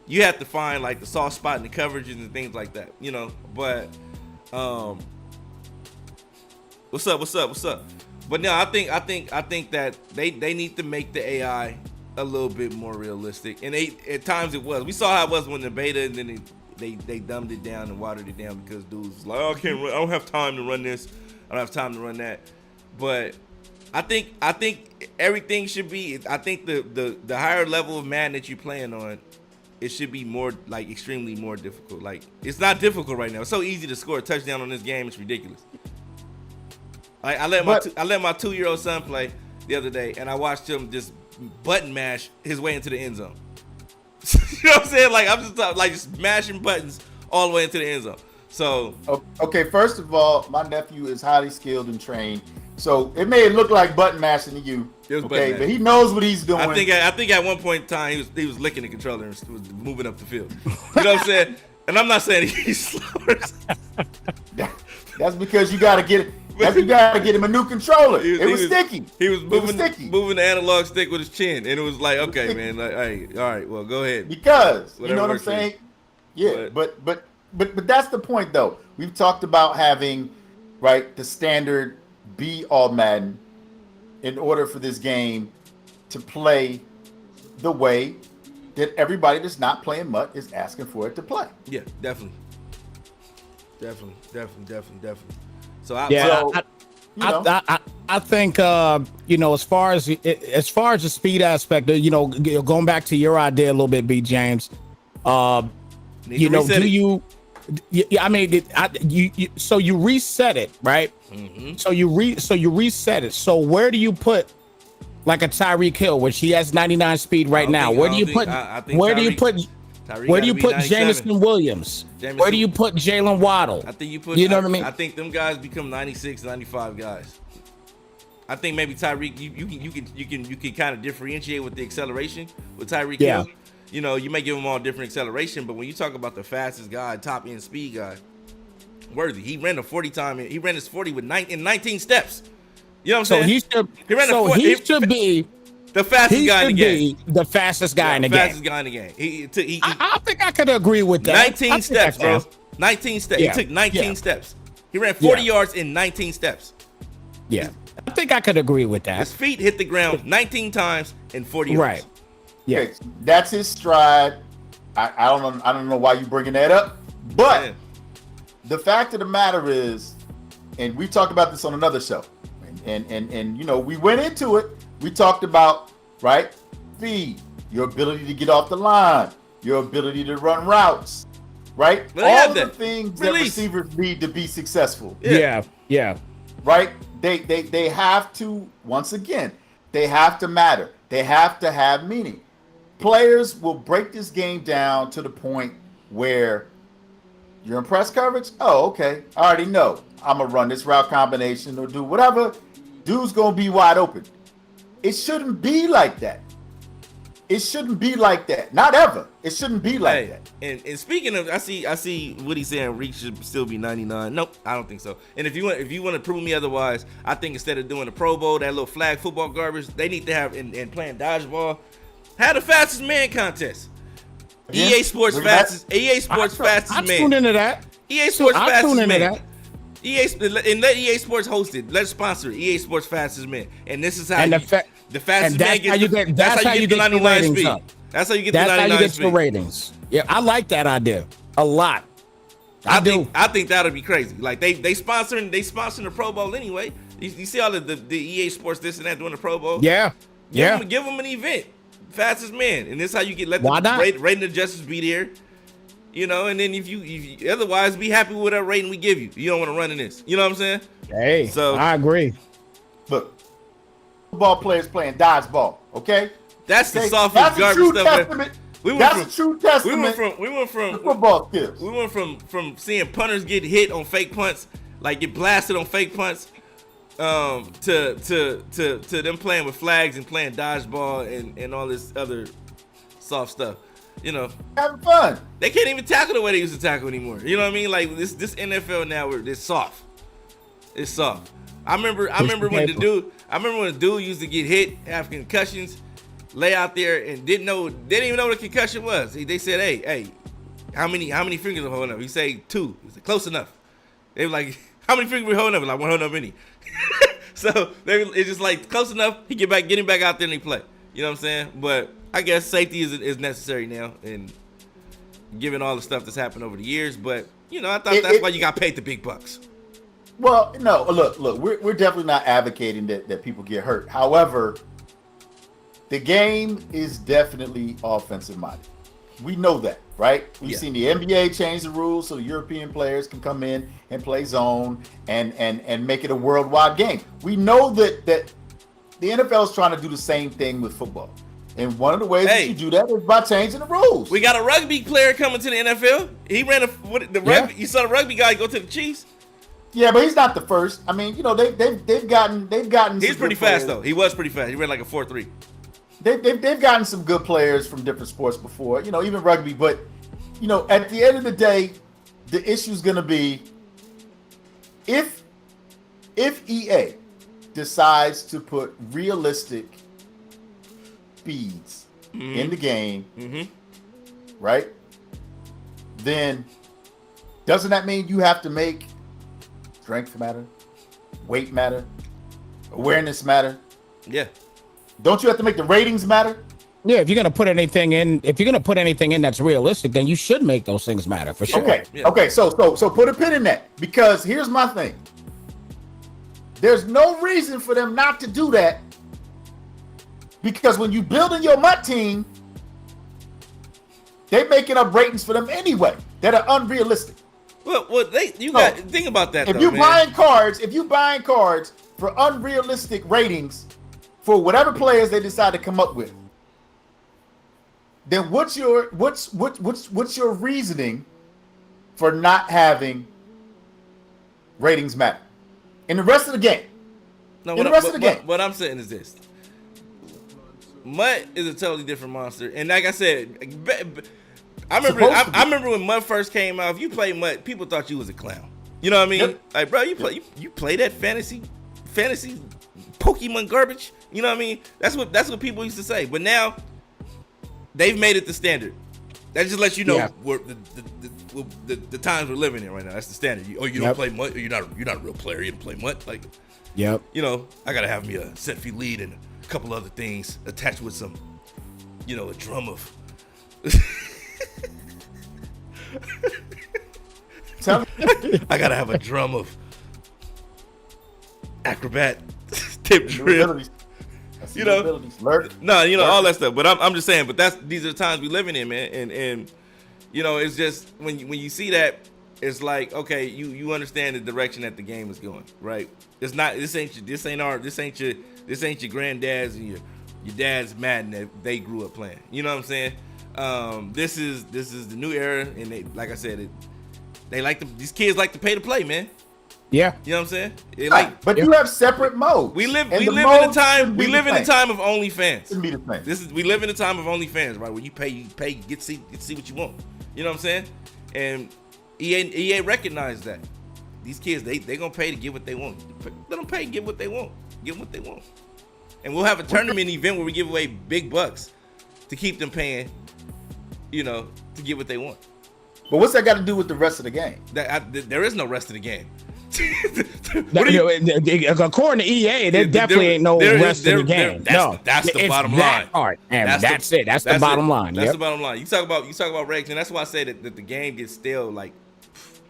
you have to find the soft spot in the coverages and things like that, But what's up? But no, I think that they need to make the AI a little bit more realistic. And at times it was. We saw how it was when the beta, and then they dumbed it down and watered it down because dudes was like, oh, I can't run, I don't have time to run this, I don't have time to run that. But I think everything should be. I think the higher level of Madden that you're playing on, it should be more like extremely more difficult. Like it's not difficult right now. It's so easy to score a touchdown on this game. It's ridiculous. I let my 2-year-old son play the other day, and I watched him just button mash his way into the end zone. You know what I'm saying? Like I'm just mashing buttons all the way into the end zone. So okay, first of all, my nephew is highly skilled and trained. So it may look like button mashing to you, okay, but he knows what he's doing. I think at one point in time he was licking the controller and was moving up the field. You know what I'm saying? And I'm not saying he's slow. That's because you got to get it. You got to get him a new controller. It was sticky. He was moving the analog stick with his chin, and it was like, okay, man, like, hey, all right, well, go ahead. Because you know what I'm saying? Yeah, but that's the point, though. We've talked about having the standard be all Madden in order for this game to play the way that everybody that's not playing MUT is asking for it to play. Yeah, definitely. So I think as far as the speed aspect, going back to your idea a little bit, B. James, so you reset it, right? Mm-hmm. So you reset it. So where do you put like a Tyreek Hill, which he has 99 speed right now? Where do you put Jameson Williams? Where do you put Jalen Waddle? I think you put. You know what I mean? I think them guys become 96, 95 guys. I think maybe Tyreek, you can kind of differentiate with the acceleration with Tyreek Hill. You know, you may give them all different acceleration, but when you talk about the fastest guy, top end speed guy, Worthy, he ran a 40 time. He ran his 40 with 19 steps. You know what I'm saying? He should be the fastest guy in the game. The fastest guy in the game. Fastest guy in the game. I think I could agree with that. 19 steps, bro. 19 steps. Yeah. He took 19 steps. He ran 40 yards in 19 steps. Yeah. I think I could agree with that. His feet hit the ground 19 times in 40 yards. Right. Yeah. Okay, that's his stride. I don't know why you bringing that up, but the fact of the matter is, and we talked about this on another show, and we went into it. We talked about speed, your ability to get off the line, your ability to run routes, right? All the things that receivers need to be successful. Yeah. Right? They have to, once again, they have to matter. They have to have meaning. Players will break this game down to the point where you're in press coverage. Oh, okay. I already know I'm going to run this route combination or do whatever. Dude's going to be wide open. It shouldn't be like that. It shouldn't be like that. Not ever. It shouldn't be like that. And speaking of, I see Woody saying Reek should still be 99. Nope, I don't think so. And if you want to prove me otherwise, I think instead of doing the Pro Bowl, that little flag football garbage, they need to have and playing dodgeball, have the fastest man contest. Yeah. EA Sports fastest man. I tune into that. EA Sports fastest man. And let EA Sports host it. Let's sponsor it. EA Sports fastest man. And this is how the fastest man gets. That's how you get the 99 speed. That's how you get the 99 speed. The ratings. Yeah, I like that idea a lot. I think that'll be crazy. Like they sponsoring the Pro Bowl anyway. You see all the EA Sports this and that doing the Pro Bowl. Yeah. Give them an event. Fastest man, and this is how you get rating adjusters be there, and then if you otherwise be happy with whatever rating we give you. You don't want to run in this. You know what I'm saying? Hey, so I agree. Look, football players playing dodgeball. Okay, that's the softest garbage stuff. That's a true testament. We went from football skills. We went from seeing punters get hit on fake punts, like get blasted on fake punts, to them playing with flags and playing dodgeball and all this other soft stuff. Having fun. They can't even tackle the way they used to tackle anymore. You know what I mean? Like this NFL now, it's soft. It's soft. I remember when the dude used to get hit, have concussions, lay out there and didn't even know what a concussion was. They said, hey, how many fingers are holding up? He said 2. He said close enough. They were like, how many fingers we holding up? Like, one holding up any. So it's just like close enough. He get him back out there and he play. You know what I'm saying? But I guess safety is necessary now, and given all the stuff that's happened over the years. But I thought that's why you got paid the big bucks. Well, no, look, we're definitely not advocating that people get hurt. However, the game is definitely offensive minded. We know that, right? We've seen the NBA change the rules so European players can come in and play zone and make it a worldwide game. We know that the NFL is trying to do the same thing with football. And one of the ways that you do that is by changing the rules. We got a rugby player coming to the NFL. He ran the rugby. You saw the rugby guy go to the Chiefs. Yeah, but he's not the first. I mean, they've gotten. He's pretty fast though. He was pretty fast. He ran like a 4.3. They've gotten some good players from different sports before. Even rugby. But at the end of the day, the issue is going to be if EA decides to put realistic speeds in the game, right? Then doesn't that mean you have to make strength matter, weight matter, awareness matter? Yeah. Don't you have to make the ratings matter? Yeah, if you're gonna put anything in that's realistic, then you should make those things matter for sure. Okay. Yeah. Okay. So put a pin in that, because here's my thing. There's no reason for them not to do that, because when you building your MUT team, they making up ratings for them anyway that are unrealistic. Well, got to think about that. If you're buying cards for unrealistic ratings for whatever players they decide to come up with, then what's your reasoning for not having ratings matter in the rest of the game? What I'm saying is this: MUT is a totally different monster, and like I said, I remember when MUT first came out. If you played MUT, people thought you was a clown. You know what I mean? Yep. Like, bro, you play that fantasy Pokemon garbage. You know what I mean? That's what people used to say. But now they've made it the standard. That just lets you know where the times we're living in right now. That's the standard. You don't play MUT. You're not a real player. You don't play MUT. Like, I gotta have me a set fee lead and a couple other things attached with some, a drum of. I gotta have a drum of acrobat tip drill. All that stuff. But I'm just saying. But these are the times we living in, man. And it's just when you see that, it's like, okay, you understand the direction that the game is going, right? It's not. This ain't your granddad's and your dad's Madden that they grew up playing. You know what I'm saying? This is the new era, and they, like I said, these kids like to pay to play, man. Yeah, you know what I'm saying? You have separate modes. We live in a time of OnlyFans. We live in a time of OnlyFans, right? Where you pay, get see what you want. You know what I'm saying? And EA recognized that these kids they gonna pay to get what they want. Let them pay and get what they want. Get what they want. And we'll have a tournament event where we give away big bucks to keep them paying. To get what they want. But what's that got to do with the rest of the game? There is no rest of the game. According to EA, there definitely ain't no rest of the game. That's the bottom line. Part, and that's it. That's the bottom line. That's the bottom line. You talk about regs, and that's why I say that the game gets stale. Like,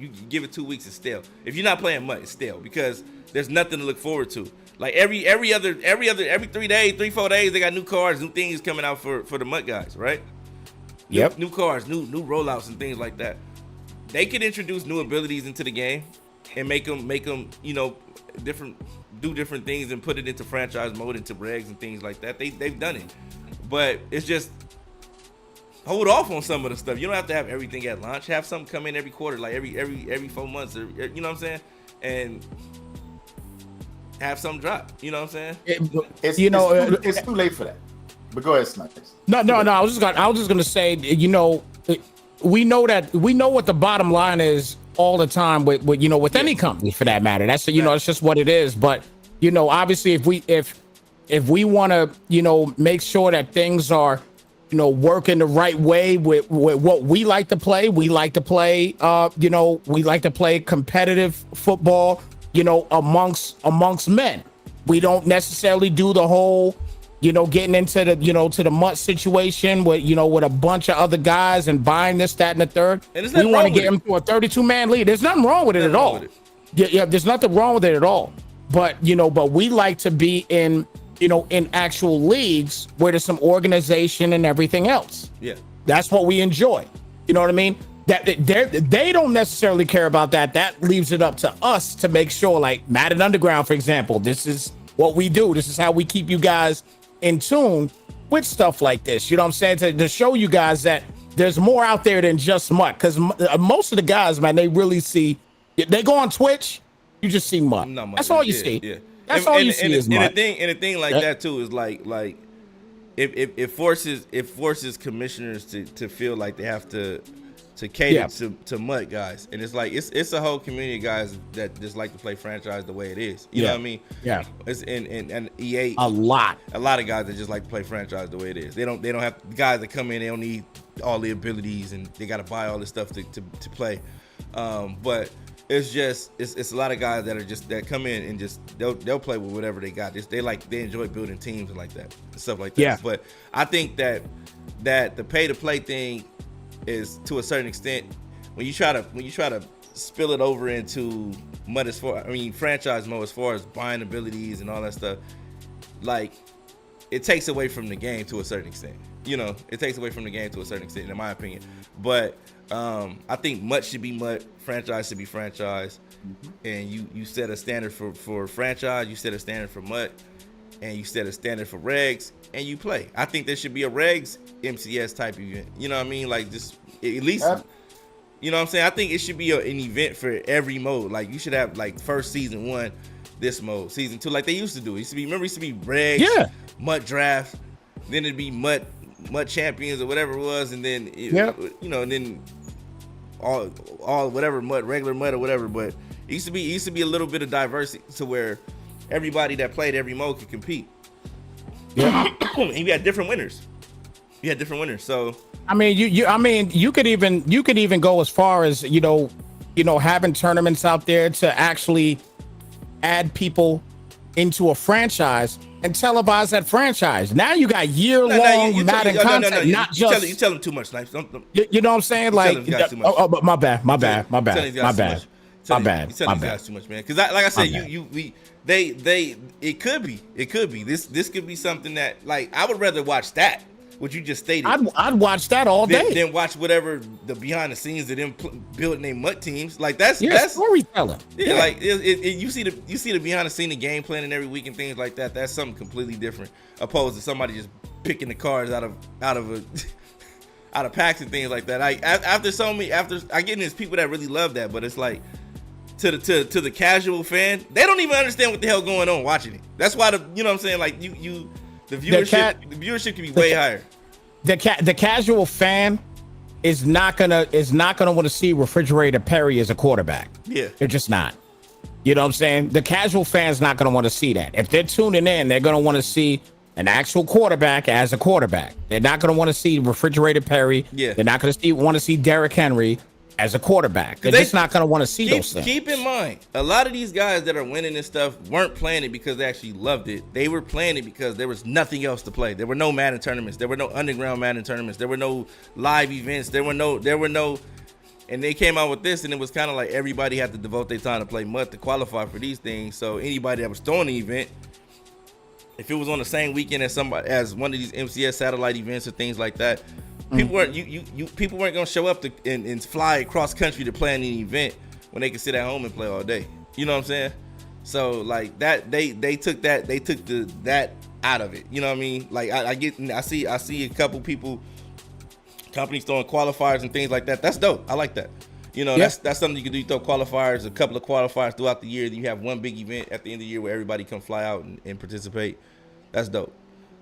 you give it 2 weeks, it's stale. If you're not playing MUT, it's stale because there's nothing to look forward to. Like every 3 days, 4 days, they got new cards, new things coming out for the MUT guys, right? Yep. New cars, new rollouts and things like that. They could introduce new abilities into the game and make them, do different things and put it into franchise mode, into regs and things like that. They've done it, but it's just hold off on some of the stuff. You don't have to have everything at launch. Have something come in every quarter, like every 4 months, or, you know what I'm saying, and have something drop. You know what I'm saying? It's too late for that. But go ahead, Snipers. No. I was just gonna say, we know what the bottom line is all the time with any company for that matter. That's it's just what it is. But obviously, if we want to make sure that things are working the right way with what we like to play, we like to play competitive football amongst men. We don't necessarily do the whole getting into the, to the MUT situation with, with a bunch of other guys and buying this, that, and the third. And we want to get him to a 32-man lead. There's nothing wrong with it at all. Yeah, there's nothing wrong with it at all. But, but we like to be in, in actual leagues where there's some organization and everything else. Yeah. That's what we enjoy. You know what I mean? That they don't necessarily care about that. That leaves it up to us to make sure, like Madden Underground, for example, this is what we do. This is how we keep you guys in tune with stuff like this. You know what I'm saying? To show you guys that there's more out there than just MUT. Because most of the guys, man, they really see, they go on Twitch, you just see MUT. That's all you see. Yeah. That's all you see is MUT. And the thing like that too is like it forces commissioners to feel like they have to cater to MUT guys, and it's like it's a whole community of guys that just like to play franchise the way it is. You know what I mean? Yeah. It's and EA a lot of guys that just like to play franchise the way it is. They don't have guys that come in. They don't need all the abilities and they got to buy all this stuff to play. But it's just it's a lot of guys that come in and just they'll play with whatever they got. They enjoy building teams and like that and stuff like that. Yeah. But I think that the pay to play thing is to a certain extent when you try to spill it over into MUT franchise mode as far as buying abilities and all that stuff, like it takes away from the game to a certain extent. It takes away from the game to a certain extent, in my opinion. But I think MUT should be MUT, franchise should be franchise, and you set a standard for franchise, you set a standard for MUT, and you set a standard for regs, and you play. I think there should be a regs MCS type event. You know what I mean? Like just at least, you know what I'm saying? I think it should be an event for every mode. Like you should have like first season 1, this mode, season 2, like they used to do. It used to be regs, MUT draft, then it'd be MUT champions or whatever it was, and then and then all whatever MUT, regular MUT or whatever. But it used to be a little bit of diversity to where everybody that played every mode could compete. Yeah. And you had different winners. So I mean, you could even go as far as having tournaments out there to actually add people into a franchise and televise that franchise. Now you got year-long Madden content, not just. You tell them too much, Snipes. You know what I'm saying? Like, but my bad. You telling these guys too much, man. Because like I said, it could be. This could be something that, like, I would rather watch that, what you just stated. I'd watch that all day. Then watch whatever the behind the scenes of them building their MUT teams. Like that's storytelling. Yeah, like you see the behind the scene, the game planning every week and things like that. That's something completely different, opposed to somebody just picking the cards out of packs and things like that. After I get there's people that really love that, but it's like to the casual fan, they don't even understand what the hell going on watching it. That's why you know what I'm saying, like the viewership can be way higher. The casual fan is not gonna want to see Refrigerator Perry as a quarterback. Yeah, they're just not. You know what I'm saying? The casual fan's not gonna want to see that. If they're tuning in, they're gonna want to see an actual quarterback as a quarterback. They're not gonna want to see Refrigerator Perry. Yeah, they're not gonna want to see Derrick Henry as a quarterback. They're just not going to want to see those things. Keep in mind, a lot of these guys that are winning this stuff weren't playing it because they actually loved it. They were playing it because there was nothing else to play. There were no Madden tournaments. There were no underground Madden tournaments. There were no live events. There were no, and they came out with this, and it was kind of like everybody had to devote their time to play MUT to qualify for these things. So anybody that was throwing the event, if it was on the same weekend as one of these MCS satellite events or things like that, people weren't people weren't gonna show up and fly across country to play in an event when they could sit at home and play all day. You know what I'm saying? So like that they took that out of it. You know what I mean? Like I see a couple companies throwing qualifiers and things like that. That's dope. I like that. You know, that's something you can do. You throw qualifiers, a couple of qualifiers throughout the year. Then you have one big event at the end of the year where everybody can fly out and participate. That's dope.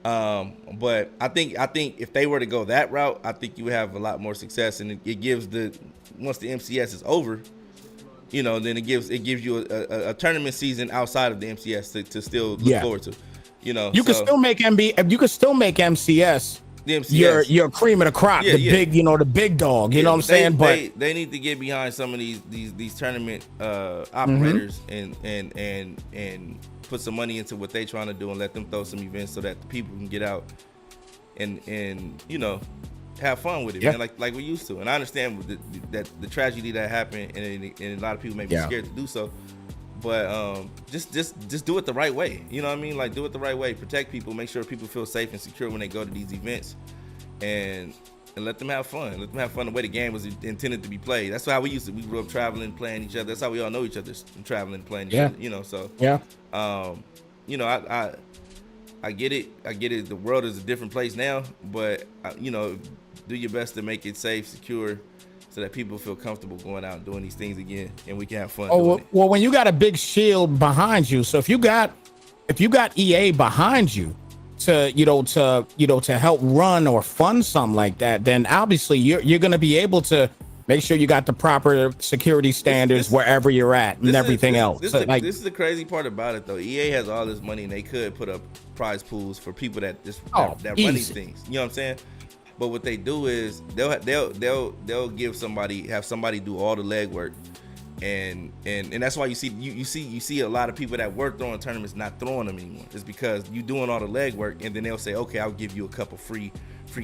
But I think if they were to go that route, I think you would have a lot more success, and it gives once the MCS is over, you know, then it gives you a tournament season outside of the MCS to still look forward to. You know, you can still make MCS. The MCS. Your cream of the crop, big, the big dog. You know what I'm saying? But they need to get behind some of these tournament operators and put some money into what they trying to do and let them throw some events so that the people can get out and have fun with it, man, like we used to. And I understand that the tragedy that happened, and a lot of people may be scared to do so. But just do it the right way. You know what I mean? Like, do it the right way. Protect people. Make sure people feel safe and secure when they go to these events, and let them have fun. Let them have fun the way the game was intended to be played. That's how we used to. We grew up traveling, playing each other. That's how we all know each other, traveling, playing each other. So I get it. I get it. The world is a different place now, but do your best to make it safe, secure, so that people feel comfortable going out and doing these things again, and we can have fun. Well, when you got a big shield behind you, so if you got EA behind you to help run or fund something like that, then obviously you're going to be able to make sure you got the proper security standards wherever you're at and everything else. This is the crazy part about it, though. EA has all this money, and they could put up prize pools for people that run these things. You know what I'm saying? But what they do is they'll have somebody do all the legwork, and that's why you see a lot of people that were throwing tournaments not throwing them anymore. It's because you doing all the legwork, and then they'll say, okay, I'll give you a couple free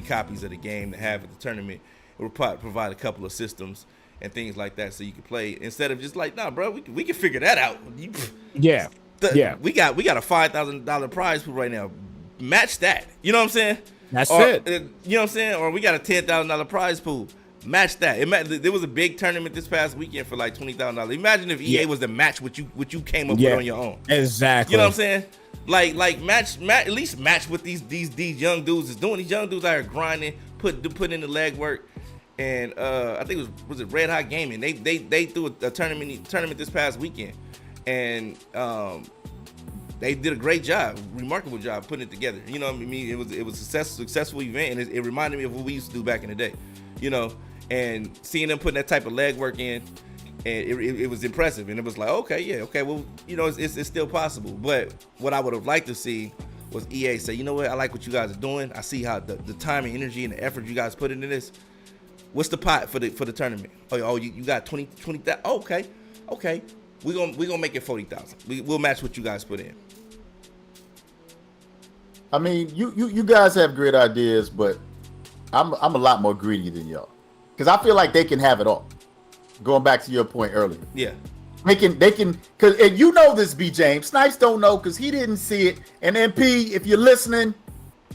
copies of the game to have at the tournament. It will provide a couple of systems and things like that so you can play, instead of just like, nah, bro, we can figure that out. We got a $5,000 prize pool right now. Match that. You know what I'm saying? That's it. You know what I'm saying? Or we got a $10,000 prize pool. Match that. There was a big tournament this past weekend for like $20,000. Imagine if EA was to match what you came up with on your own. Exactly. You know what I'm saying? Like match at least match what these young dudes is doing. These young dudes out here grinding, put in the legwork. And I think it was Red Hot Gaming. They threw a tournament this past weekend, and they did a great job, remarkable job putting it together. You know what I mean? It was a successful event, and it reminded me of what we used to do back in the day. And seeing them putting that type of legwork in, and it was impressive. And it was like, okay, well, it's still possible. But what I would have liked to see was EA say, you know what, I like what you guys are doing. I see how the time and energy and the effort you guys put into this. What's the pot for the tournament? Oh, you got 20,000. Okay. We're gonna make it 40,000. We'll match what you guys put in. I mean, you guys have great ideas, but I'm a lot more greedy than y'all, because I feel like they can have it all. Going back to your point earlier. Yeah. They can, because, and you know this, B. James. Snipes don't know because he didn't see it. And MP, if you're listening,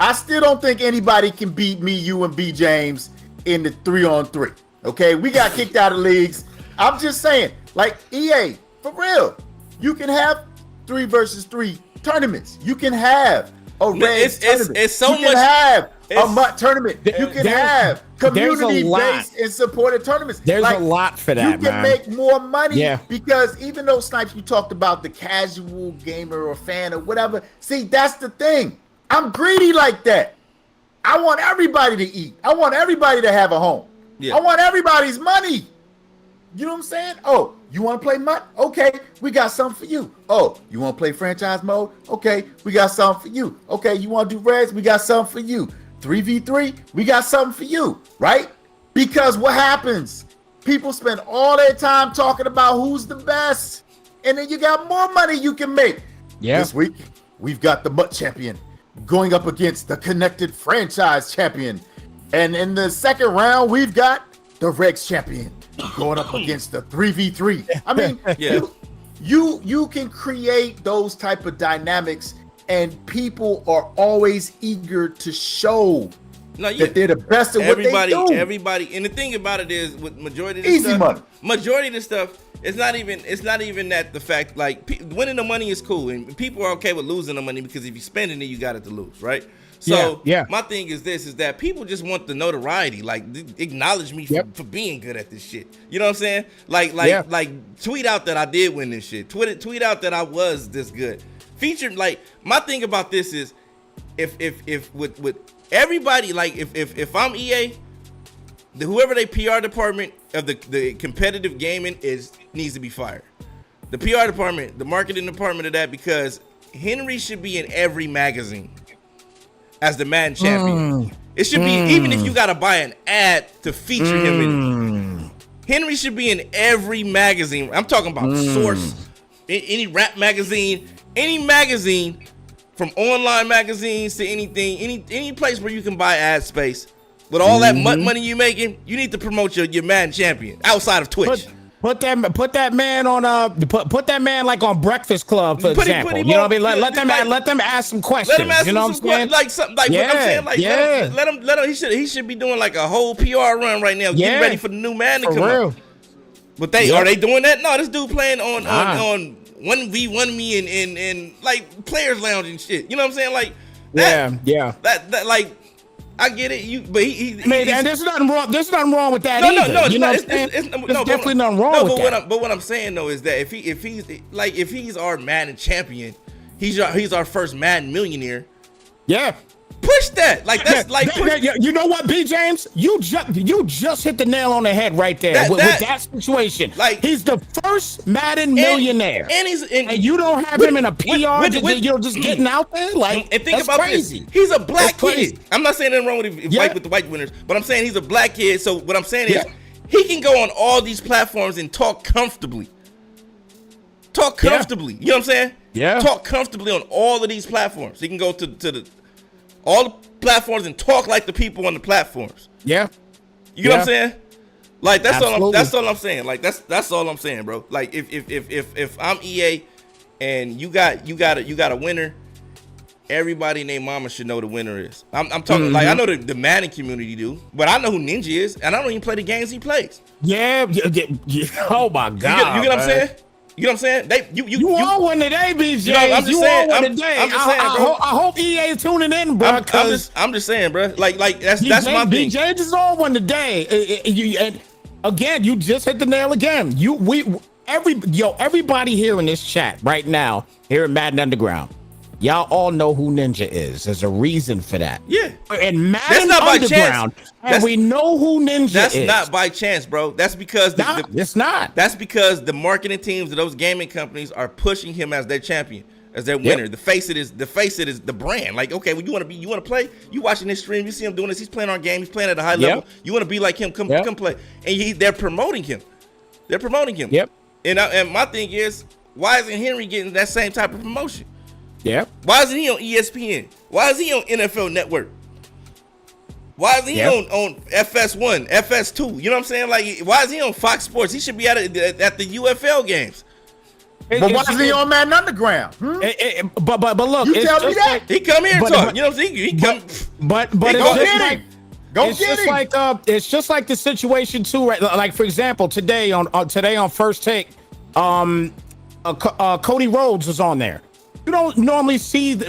I still don't think anybody can beat me, you, and B. James in the 3-on-3. Okay, we got kicked out of leagues. I'm just saying, like, EA, for real, you can have 3 versus 3 tournaments. You can have a Reds tournament. It's so you can have a MUT tournament. You can have community-based and supported tournaments. There's a lot for that, you can make more money because even though, Snipes, you talked about the casual gamer or fan or whatever. See, that's the thing. I'm greedy like that. I want everybody to eat. I want everybody to have a home. Yeah. I want everybody's money. You know what I'm saying? Oh, you want to play MUT? Okay, we got something for you. Oh, you want to play franchise mode? Okay, we got something for you. Okay, you want to do Reds? We got something for you. 3v3? We got something for you, right? Because what happens? People spend all their time talking about who's the best, and then you got more money you can make. Yeah. This week, we've got the MUT champion going up against the connected franchise champion. And in the second round, we've got the Regs champion going up against the 3v3. I mean, you can create those type of dynamics, and people are always eager to show that they're the best at what they do. Everybody, and the thing about it is, with majority of the stuff, it's not even that the fact, like, winning the money is cool, and people are okay with losing the money because if you're spending it, you got it to lose, right? So my thing is that people just want the notoriety, like, acknowledge me for being good at this shit. You know what I'm saying? Like tweet out that I did win this shit. Tweet out that I was this good. Feature, like, my thing about this is if with everybody, like, if I'm EA, whoever they PR department of the competitive gaming needs to be fired. The PR department, the marketing department of that, because Henry should be in every magazine as the Madden champion. It should be, even if you gotta buy an ad to feature him in it. Henry should be in every magazine. I'm talking about Source, any rap magazine, any magazine, from online magazines to anything, any place where you can buy ad space. With all that money you making, you need to promote your Madden champion outside of Twitch. Put that man on put that man like on Breakfast Club, for example. You know what I mean? Let them ask some questions. Let him ask you know some questions, like something like what I'm saying. Like let him. He should be doing like a whole PR run right now, getting ready for the new Madden to come out. But are they doing that? No, this dude playing on 1v1 me and like players lounge and shit. You know what I'm saying? Like that, that like. I get it, but and there's nothing wrong. There's nothing wrong with that either. No, you know it's definitely nothing wrong with that. But what I'm saying though is that if he's our Madden champion, he's our first Madden millionaire. Yeah. Push that. Like that's you know what, B James? You just hit the nail on the head right there with that situation. Like he's the first Madden millionaire, and you don't have him in a PR. Just getting out there. Like, and think about crazy. This. He's a black kid. I'm not saying anything wrong with the white winners, but I'm saying he's a black kid. So what I'm saying is he can go on all these platforms and talk comfortably. You know what I'm saying? Yeah. Talk comfortably on all of these platforms. He can go to all the platforms and talk like the people on the platforms. Yeah. You know what I'm saying? Like that's all I'm saying. Like that's all I'm saying, bro. Like if I'm EA and you got a winner, everybody named Mama should know the winner is. I'm talking like I know the Madden community do, but I know who Ninja is, and I don't even play the games he plays. Yeah. Oh my God. You get what I'm saying? You know what I'm saying? You all win today, BJ. I'm just saying, bro. I hope EA is tuning in, bro. I'm just saying, bro. Like that's my thing. BJ just all won today. And again, you just hit the nail again. Everybody here in this chat right now, here at Madden Underground, y'all all know who Ninja is. There's a reason for that. Yeah. And Madden Underground, and we know who Ninja is. That's not by chance, bro. That's because it's not. That's because the marketing teams of those gaming companies are pushing him as their champion, as their winner. The face it is the brand. Like, okay, well, you want to play? You watching this stream? You see him doing this? He's playing our game. He's playing at a high level. You want to be like him? Come play. And they're promoting him. Yep. And my thing is, why isn't Henry getting that same type of promotion? Yeah. Why isn't he on ESPN? Why is he on NFL Network? Why is he on FS1, FS2? You know what I'm saying? Like, why is he on Fox Sports? He should be at the UFL games. But why is he on Madden Underground? But look, you tell me that. He come here and talk. You know what I'm saying? He come. But it's just like the situation too, right? Like, for example, today on First Take, Cody Rhodes was on there. You don't normally see,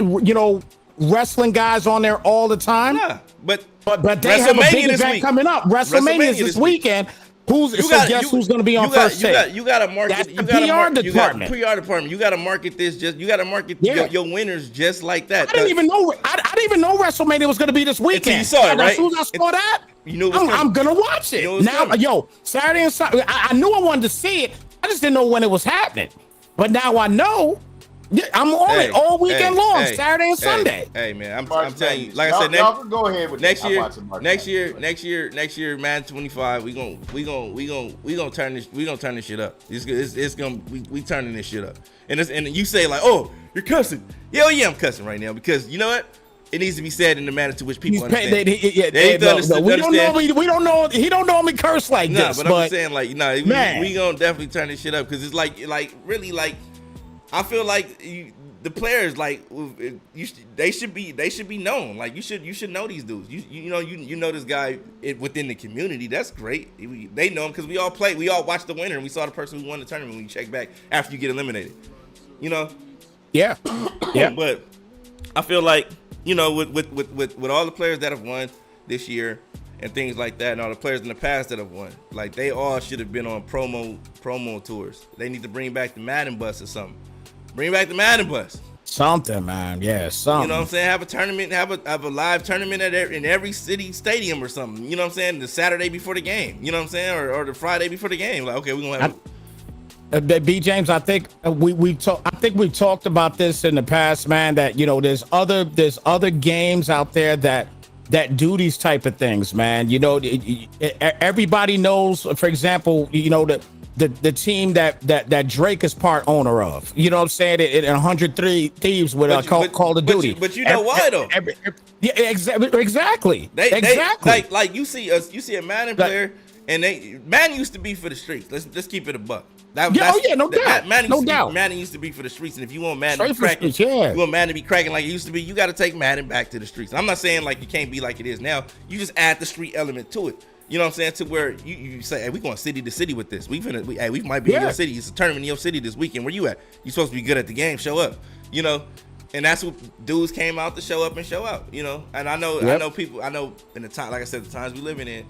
wrestling guys on there all the time. Yeah, but they have a big event coming up. WrestleMania is this weekekend. Guess who's going to be on First Take? You got to market. That's the PR department. PR department. You got to market this. You got to market your winners just like that. I didn't even know WrestleMania was going to be this weekend. You saw it, right? As soon as I saw that, I'm going to watch it. Now, Saturday and Sunday. I knew I wanted to see it. I just didn't know when it was happening. But now I know. Yeah, I'm on it all weekend long, Saturday and Sunday. Hey man, I'm telling you, like I said, go ahead with next year, Madden 25, we gonna turn this shit up. It's gonna we turning this shit up. And you say like, oh, you're cussing. Yeah, I'm cussing right now because you know what? It needs to be said in the manner to which people understand. We don't know. He don't normally curse like this. But I'm saying like, we gonna definitely turn this shit up because it's like really like. I feel like the players like they should be known. Like you should know these dudes. You know this guy within the community. That's great. They know him because we all watched the winner and we saw the person who won the tournament when you check back after you get eliminated. Yeah. But I feel like with all the players that have won this year and things like that, and all the players in the past that have won, like they all should have been on promo tours. They need to bring back the Madden bus or something. Bring back the Madden bus. Something, man. Yeah, something. You know what I'm saying? Have a tournament, have a live tournament in every city stadium or something. You know what I'm saying? The Saturday before the game. You know what I'm saying? Or the Friday before the game. Like, okay, we're gonna have B James, I think we talked about this in the past, man, that there's other games out there that do these type of things, man. Everybody knows, for example, the team that Drake is part owner of. You know what I'm saying? In 103 Thieves with Call of Duty. But you know why though? Yeah, exactly. They like you see a Madden player, and Madden used to be for the streets. Let's keep it a buck. No doubt. Madden used to be for the streets, and if you want Madden to be cracking, you want Madden to be cracking like it used to be, you got to take Madden back to the streets. I'm not saying like you can't be like it is now. You just add the street element to it. You know what I'm saying? To where you say, hey, we going city to city with this. We might be in your city. It's a tournament in your city this weekend. Where you at? You supposed to be good at the game. Show up. You know, and that's what dudes came out to show up and show out. You know, and I know people. I know in the time, like I said, the times we living in.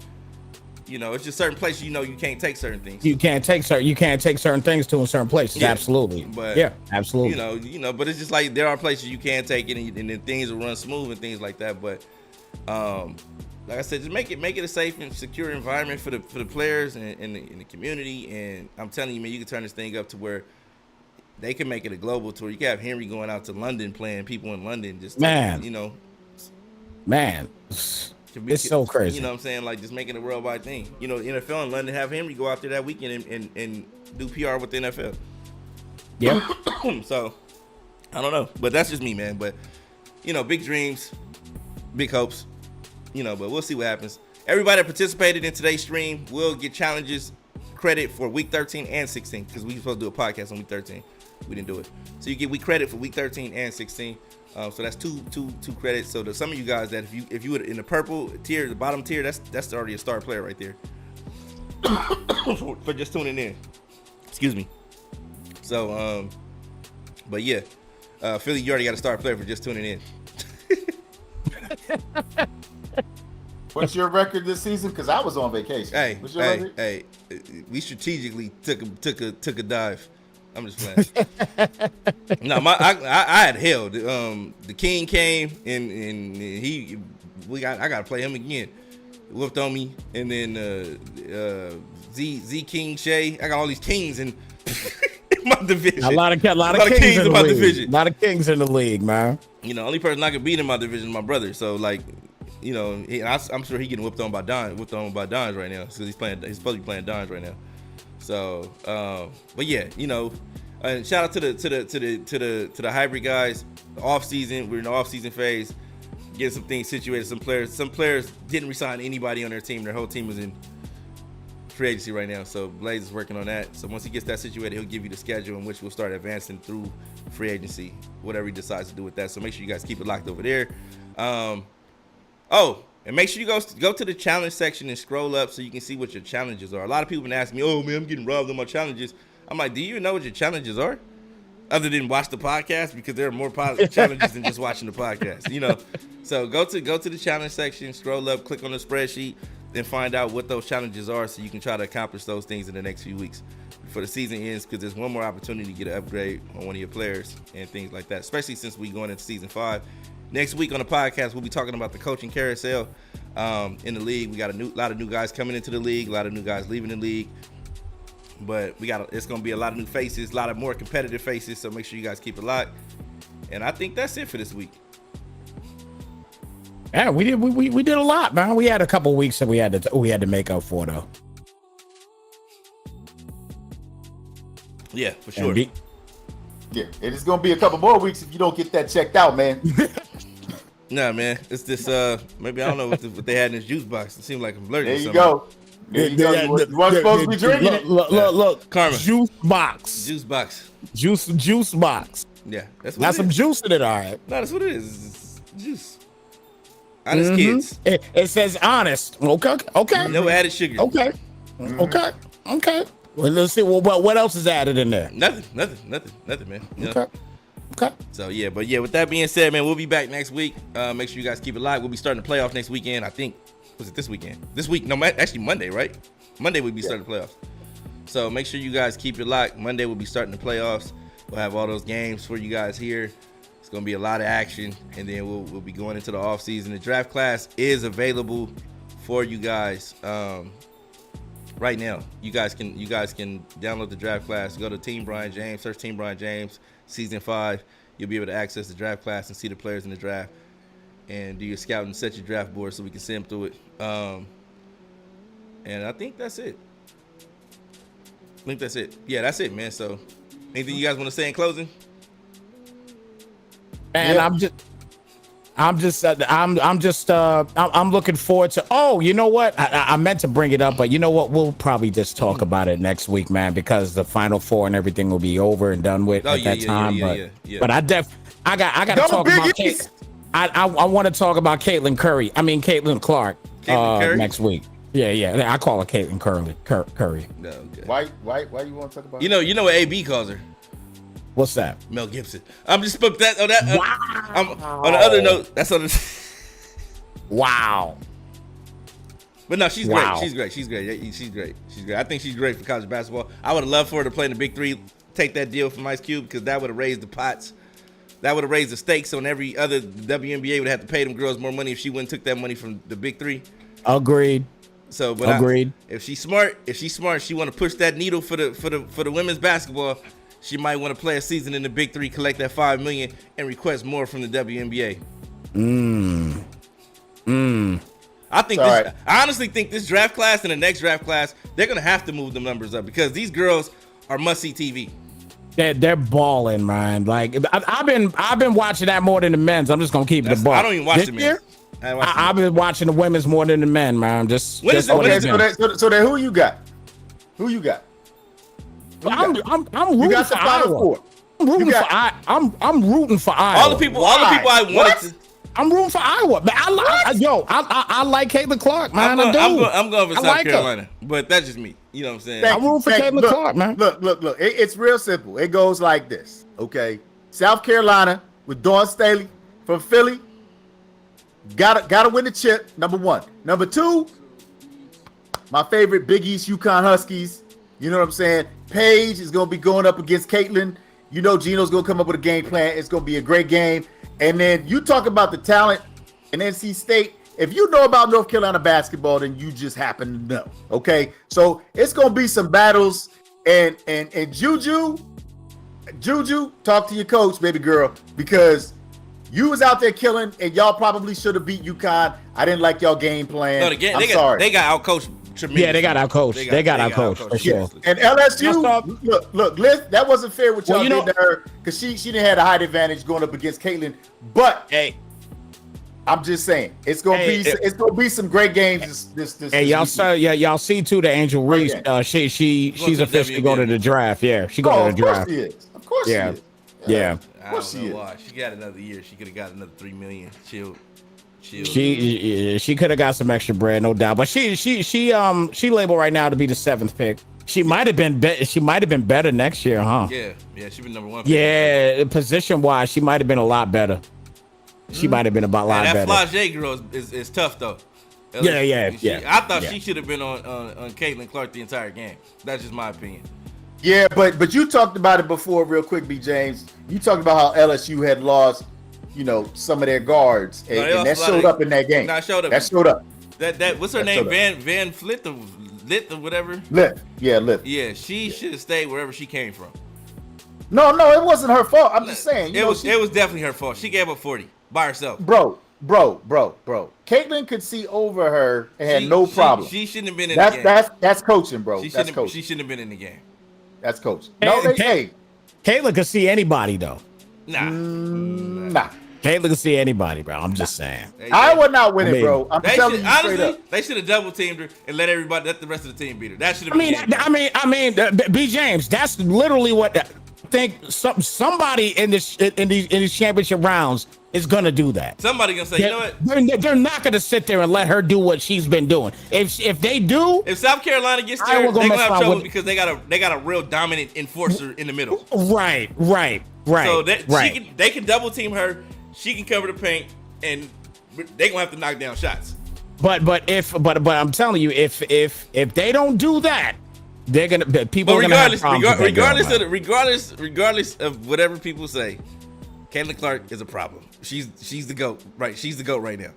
You know, it's just certain places you can't take certain things. You can't take certain things to in certain places. Yeah, absolutely. But absolutely. You know, but it's just like there are places you can take it, and then things will run smooth and things like that. But like I said, just make it a safe and secure environment for the players and the community. And I'm telling you, man, you can turn this thing up to where they can make it a global tour. You can have Henry going out to London playing people in London. Just it's so crazy. You know what I'm saying? Like just making a worldwide thing. You know, NFL in London, have Henry go out there that weekend and do PR with the NFL. Yeah. So I don't know, but that's just me, man. But you know, big dreams, big hopes. You know, but we'll see what happens. Everybody that participated in today's stream will get challenges credit for week 13 and 16 because we were supposed to do a podcast on week 13. We didn't do it. So you get week credit for week 13 and 16. So that's two credits. So to some of you guys that if you were in the purple tier, the bottom tier, that's already a star player right there. for just tuning in. Excuse me. So but yeah, Philly, you already got a star player for just tuning in. What's your record this season? Because I was on vacation. Hey, we strategically took a dive. I'm just playing. No, I had hell. The king came and I gotta play him again. Whooped on me, and then Z King Shay. I got all these kings in my division. A lot of kings in my division. A lot of kings in the league, man. You know, only person I could beat in my division is my brother. So like, you know, I'm sure he getting whooped on by Dons right now because he's supposed to be playing Dons right now. So, but yeah, you know, and shout out to the hybrid guys. The off season, we're in the off season phase, getting some things situated. Some players didn't resign anybody on their team. Their whole team was in free agency right now. So Blaze is working on that. So once he gets that situated, he'll give you the schedule in which we'll start advancing through free agency, whatever he decides to do with that. So make sure you guys keep it locked over there. And make sure you go to the challenge section and scroll up so you can see what your challenges are. A lot of people been asking me, oh man, I'm getting robbed on my challenges. I'm like, do you even know what your challenges are? Other than watch the podcast, because there are more challenges than just watching the podcast, you know. So go to the challenge section, scroll up, click on the spreadsheet, and find out what those challenges are so you can try to accomplish those things in the next few weeks before the season ends, because there's one more opportunity to get an upgrade on one of your players and things like that, especially since we're going into season 5. Next week on the podcast, we'll be talking about the coaching carousel in the league. We got a lot of new guys coming into the league, a lot of new guys leaving the league. But it's going to be a lot of new faces, a lot of more competitive faces, so make sure you guys keep it locked. And I think that's it for this week. Yeah, we did a lot, man. We had a couple weeks that we had to make up for, though. Yeah, for sure. Yeah, it is going to be a couple more weeks if you don't get that checked out, man. Nah, man. It's this, maybe I don't know what they had in this juice box. It seemed like I'm allergic to something. There you go. You weren't supposed to be drinking it. Look. Karma. Juice box. Juice box. Juice box. Yeah, that's what got some juice in it, all right. No, that's what it is. It's juice. Honest kids. It says honest. Okay. No added sugar. Okay. Okay. Well, let's see. Well, what else is added in there? Nothing, man. You know? Okay. So yeah, but yeah, with that being said, man, we'll be back next week. Make sure you guys keep it live. We'll be starting the playoffs next weekend. I think, was it this weekend? This week? No, actually Monday, right? Monday we'll be starting the playoffs. So make sure you guys keep it locked. Monday we'll be starting the playoffs. We'll have all those games for you guys here. It's gonna be a lot of action, and then we'll be going into the off season. The draft class is available for you guys right now. You guys can download the draft class. Go to Team Brian James, search Team Brian James Season 5. You'll be able to access the draft class and see the players in the draft, and do your scouting, set your draft board so we can send them through it. And I think that's it. I think that's it. Yeah, that's it, man. So, anything you guys want to say in closing? And Yeah. I'm looking forward to. Oh, you know what? I meant to bring it up, but you know what? We'll probably just talk about it next week, man, because the Final Four and everything will be over and done with at that time. But I got to talk about Kate. I want to talk about Caitlin Clark next week. Yeah. I call her Caitlin Curry. No, okay. Why you want to talk about? You know what AB calls her? What's that? Mel Gibson. I'm just spoke that on that. Wow. On the other note, that's on the. Wow. But no, she's Wow. great. She's great. She's great. Yeah, she's great. She's great. I think she's great for college basketball. I would have loved for her to play in the Big Three, take that deal from Ice Cube, because that would have raised the pots. That would have raised the stakes on every other WNBA would have to pay them girls more money if she wouldn't took that money from the Big Three. Agreed. So, but agreed. If she's smart, she want to push that needle for the women's basketball. She might want to play a season in the Big Three, collect that $5 million, and request more from the WNBA. I honestly think this draft class and the next draft class, they're gonna have to move the numbers up because these girls are must-see TV. They're balling, man. Like I've been watching that more than the men's. I'm just gonna keep it a ball. I don't even watch the men's. I've been watching the women's more than the men, man. So then who you got? Who you got? I'm rooting for Iowa. I'm rooting for Iowa. All the people I wanted to. I'm rooting for Iowa. Man, I like Caitlin Clark, man. I'm going for South Carolina, but that's just me. You know what I'm saying? I'm rooting for Caitlin Clark, man. Look. It's real simple. It goes like this, okay? South Carolina with Dawn Staley from Philly. Gotta win the chip, number one. Number two, my favorite Big East UConn Huskies. You know what I'm saying? Paige is going to be going up against Caitlin. You know Gino's going to come up with a game plan. It's going to be a great game. And then you talk about the talent in NC State. If you know about North Carolina basketball, then you just happen to know. Okay? So it's going to be some battles. And Juju, talk to your coach, baby girl, because you was out there killing, and y'all probably should have beat UConn. I didn't like y'all game plan. No, sorry. They got outcoached. Yeah, they got outcoached. They got outcoached for sure. Yes. And LSU, look, Liz, that wasn't fair what y'all did to her because she didn't have a height advantage going up against Caitlin. But hey, I'm just saying it's gonna be some great games. This hey, y'all see too the Angel Reese. She's officially going to the draft. Yeah, she going to the draft. Of course she is. Yeah. I don't know why. She got another year. She could have got another $3 million. Chill. She could have got some extra bread, no doubt. But she labeled right now to be the 7th pick. She might have been better next year, huh? Yeah, she been number 1. Yeah, position wise, she might have been a lot better. She might have been a lot better. That Flage girl is tough though. Yeah. I thought she should have been on Caitlin Clark the entire game. That's just my opinion. Yeah, but you talked about it before, real quick, B. James. You talked about how LSU had lost, some of their guards, and that showed up in that game. That showed up. That what's her name? Van Flit or whatever. Lip. Yeah, she should have stayed wherever she came from. No, it wasn't her fault. I'm just saying. It was definitely her fault. She gave up 40 by herself. Bro. Caitlin could see over her and had no problem. She shouldn't have been in the game. That's coaching, bro. She shouldn't have been in the game. That's coaching. Caitlin could see anybody though. Nah. Caitlin could see anybody, bro. I'm just saying. Iowa not winning, bro. I'm telling you straight up. They should have double teamed her and let the rest of the team beat her. That should have been. I mean, B. James. That's literally what I think. Somebody in these championship rounds is gonna do that. Somebody gonna say, you know what? They're not gonna sit there and let her do what she's been doing. If they do, if South Carolina gets there, they're gonna have trouble because they got a real dominant enforcer in the middle. Right. So they can double team her. She can cover the paint, and they gonna have to knock down shots. But I'm telling you, if they don't do that, they're gonna people. But regardless of whatever people say, Caitlin Clark is a problem. She's the GOAT, right? She's the GOAT right now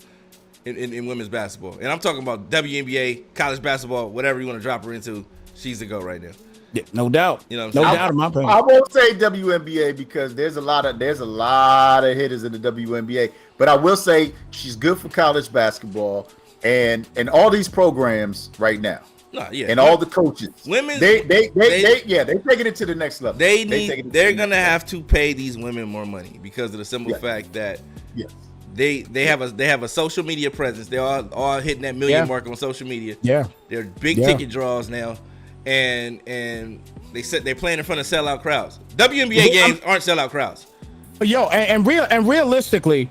in women's basketball. And I'm talking about WNBA, college basketball, whatever you want to drop her into. She's the GOAT right now. Yeah, no doubt. You know what I'm no doubt in my opinion. I won't say WNBA because there's a lot of hitters in the WNBA, but I will say she's good for college basketball and all these programs right now. No, yeah. And all the coaches. Women, they're taking it to the next level. They're gonna have to pay these women more money because of the simple fact that they have a social media presence. They're all hitting that million mark on social media. Yeah. They're big ticket draws now. And they're playing in front of sellout crowds. WNBA games aren't sellout crowds. Yo, and realistically,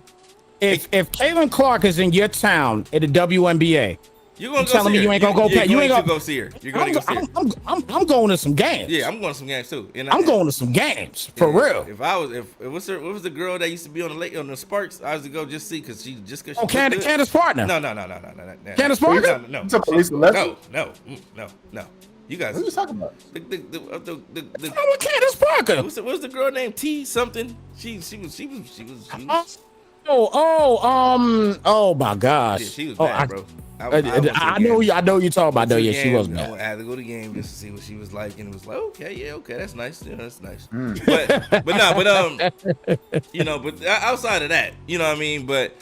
if Caitlin Clark is in your town at the WNBA, you're gonna go telling me you ain't gonna go pay. You ain't gonna go see her. You're gonna go see her. I'm going to some games. Yeah, I'm going to some games too. And I'm going to some games for real. What was the girl that used to be on the Sparks? I was to go just see because she Candace Partner. No. Candace Partner. No. You guys. What are you talking about? Candace Parker. What's the girl named T something? She was. Oh my gosh. Yeah, she was bad, bro. I know you talking about though. Yeah, she was bad. I had to go to the game just to see what she was like, and it was like, okay, that's nice. Yeah, that's nice. But outside of that, you know what I mean. But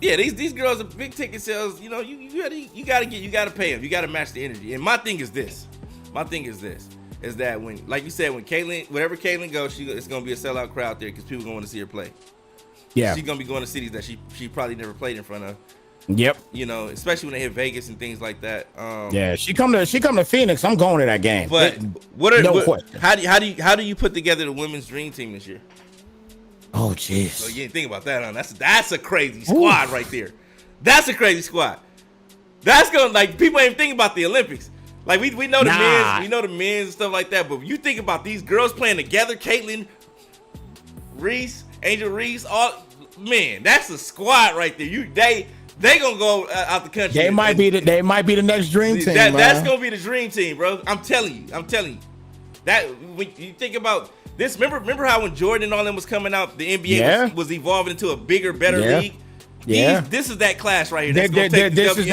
yeah, these girls are big ticket sales. You know, you gotta pay them. You gotta match the energy. And my thing is this. Is that when, like you said, wherever Caitlin goes, it's gonna be a sellout crowd there because people gonna want to see her play. Yeah, she's gonna be going to cities that she probably never played in front of. Yep. You know, especially when they hit Vegas and things like that. Yeah, she come to Phoenix. I'm going to that game. But how do you put together the women's dream team this year? Oh jeez. So you didn't think about that, huh? That's a crazy squad right there. That's a crazy squad. That's gonna people ain't even thinking about the Olympics. Like we know the men's and stuff like that. But you think about these girls playing together, Caitlin, Reese, Angel Reese, that's a squad right there. They gonna go out the country. They might be the next dream team. That's gonna be the dream team, bro. I'm telling you. That when you think about this, remember how when Jordan and all them was coming out, the NBA was evolving into a bigger, better league. Yeah, this is that class right here. That's gonna take this is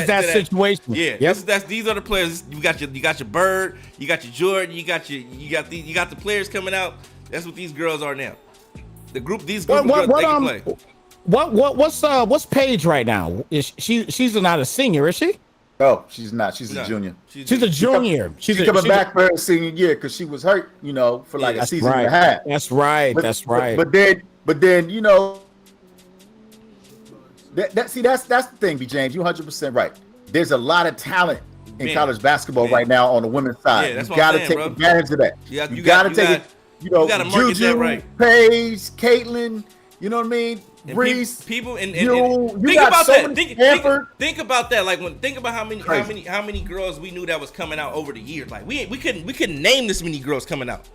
that situation. Yeah, these are the players. You got your Bird, you got your Jordan, you got the players coming out. That's what these girls are now. The group, these girls, they can play. What's Paige right now? She's not a senior, is she? No, she's not. She's a junior. She's a junior. She's coming back for her senior year because she was hurt, for like a season and a half. That's right. But then, that's the thing, B. James. You're 100% right. There's a lot of talent in college basketball right now on the women's side. Yeah, you got to take advantage of that. You got to take it. You gotta market that right. Paige, Caitlin, you know what I mean? And Reese, people, and think about that. Think about that. Like think about how many girls we knew that was coming out over the years. Like we couldn't name this many girls coming out.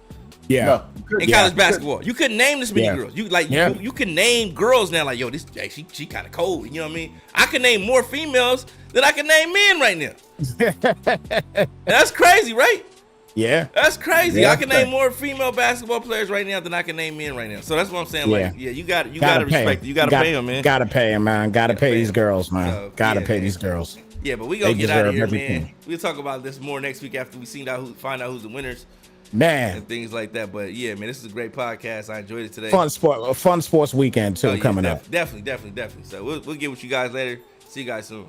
Yeah, in college basketball, you couldn't name this many girls. You can name girls now. Like she kind of cold. You know what I mean? I can name more females than I can name men right now. That's crazy, right? Yeah, that's crazy. Yeah, I can name more female basketball players right now than I can name men right now. So that's what I'm saying. You got to respect it. You got to pay them, man. Got to pay them, man. Got to pay these girls, man. Got to pay these girls. Yeah, but we gonna get out of here, man. We'll talk about this more next week after we find out who's the winners, man, and things like that. But yeah, man, this is a great podcast. I enjoyed it today. Fun sports weekend too coming up. Definitely. So we'll get with you guys later. See you guys soon.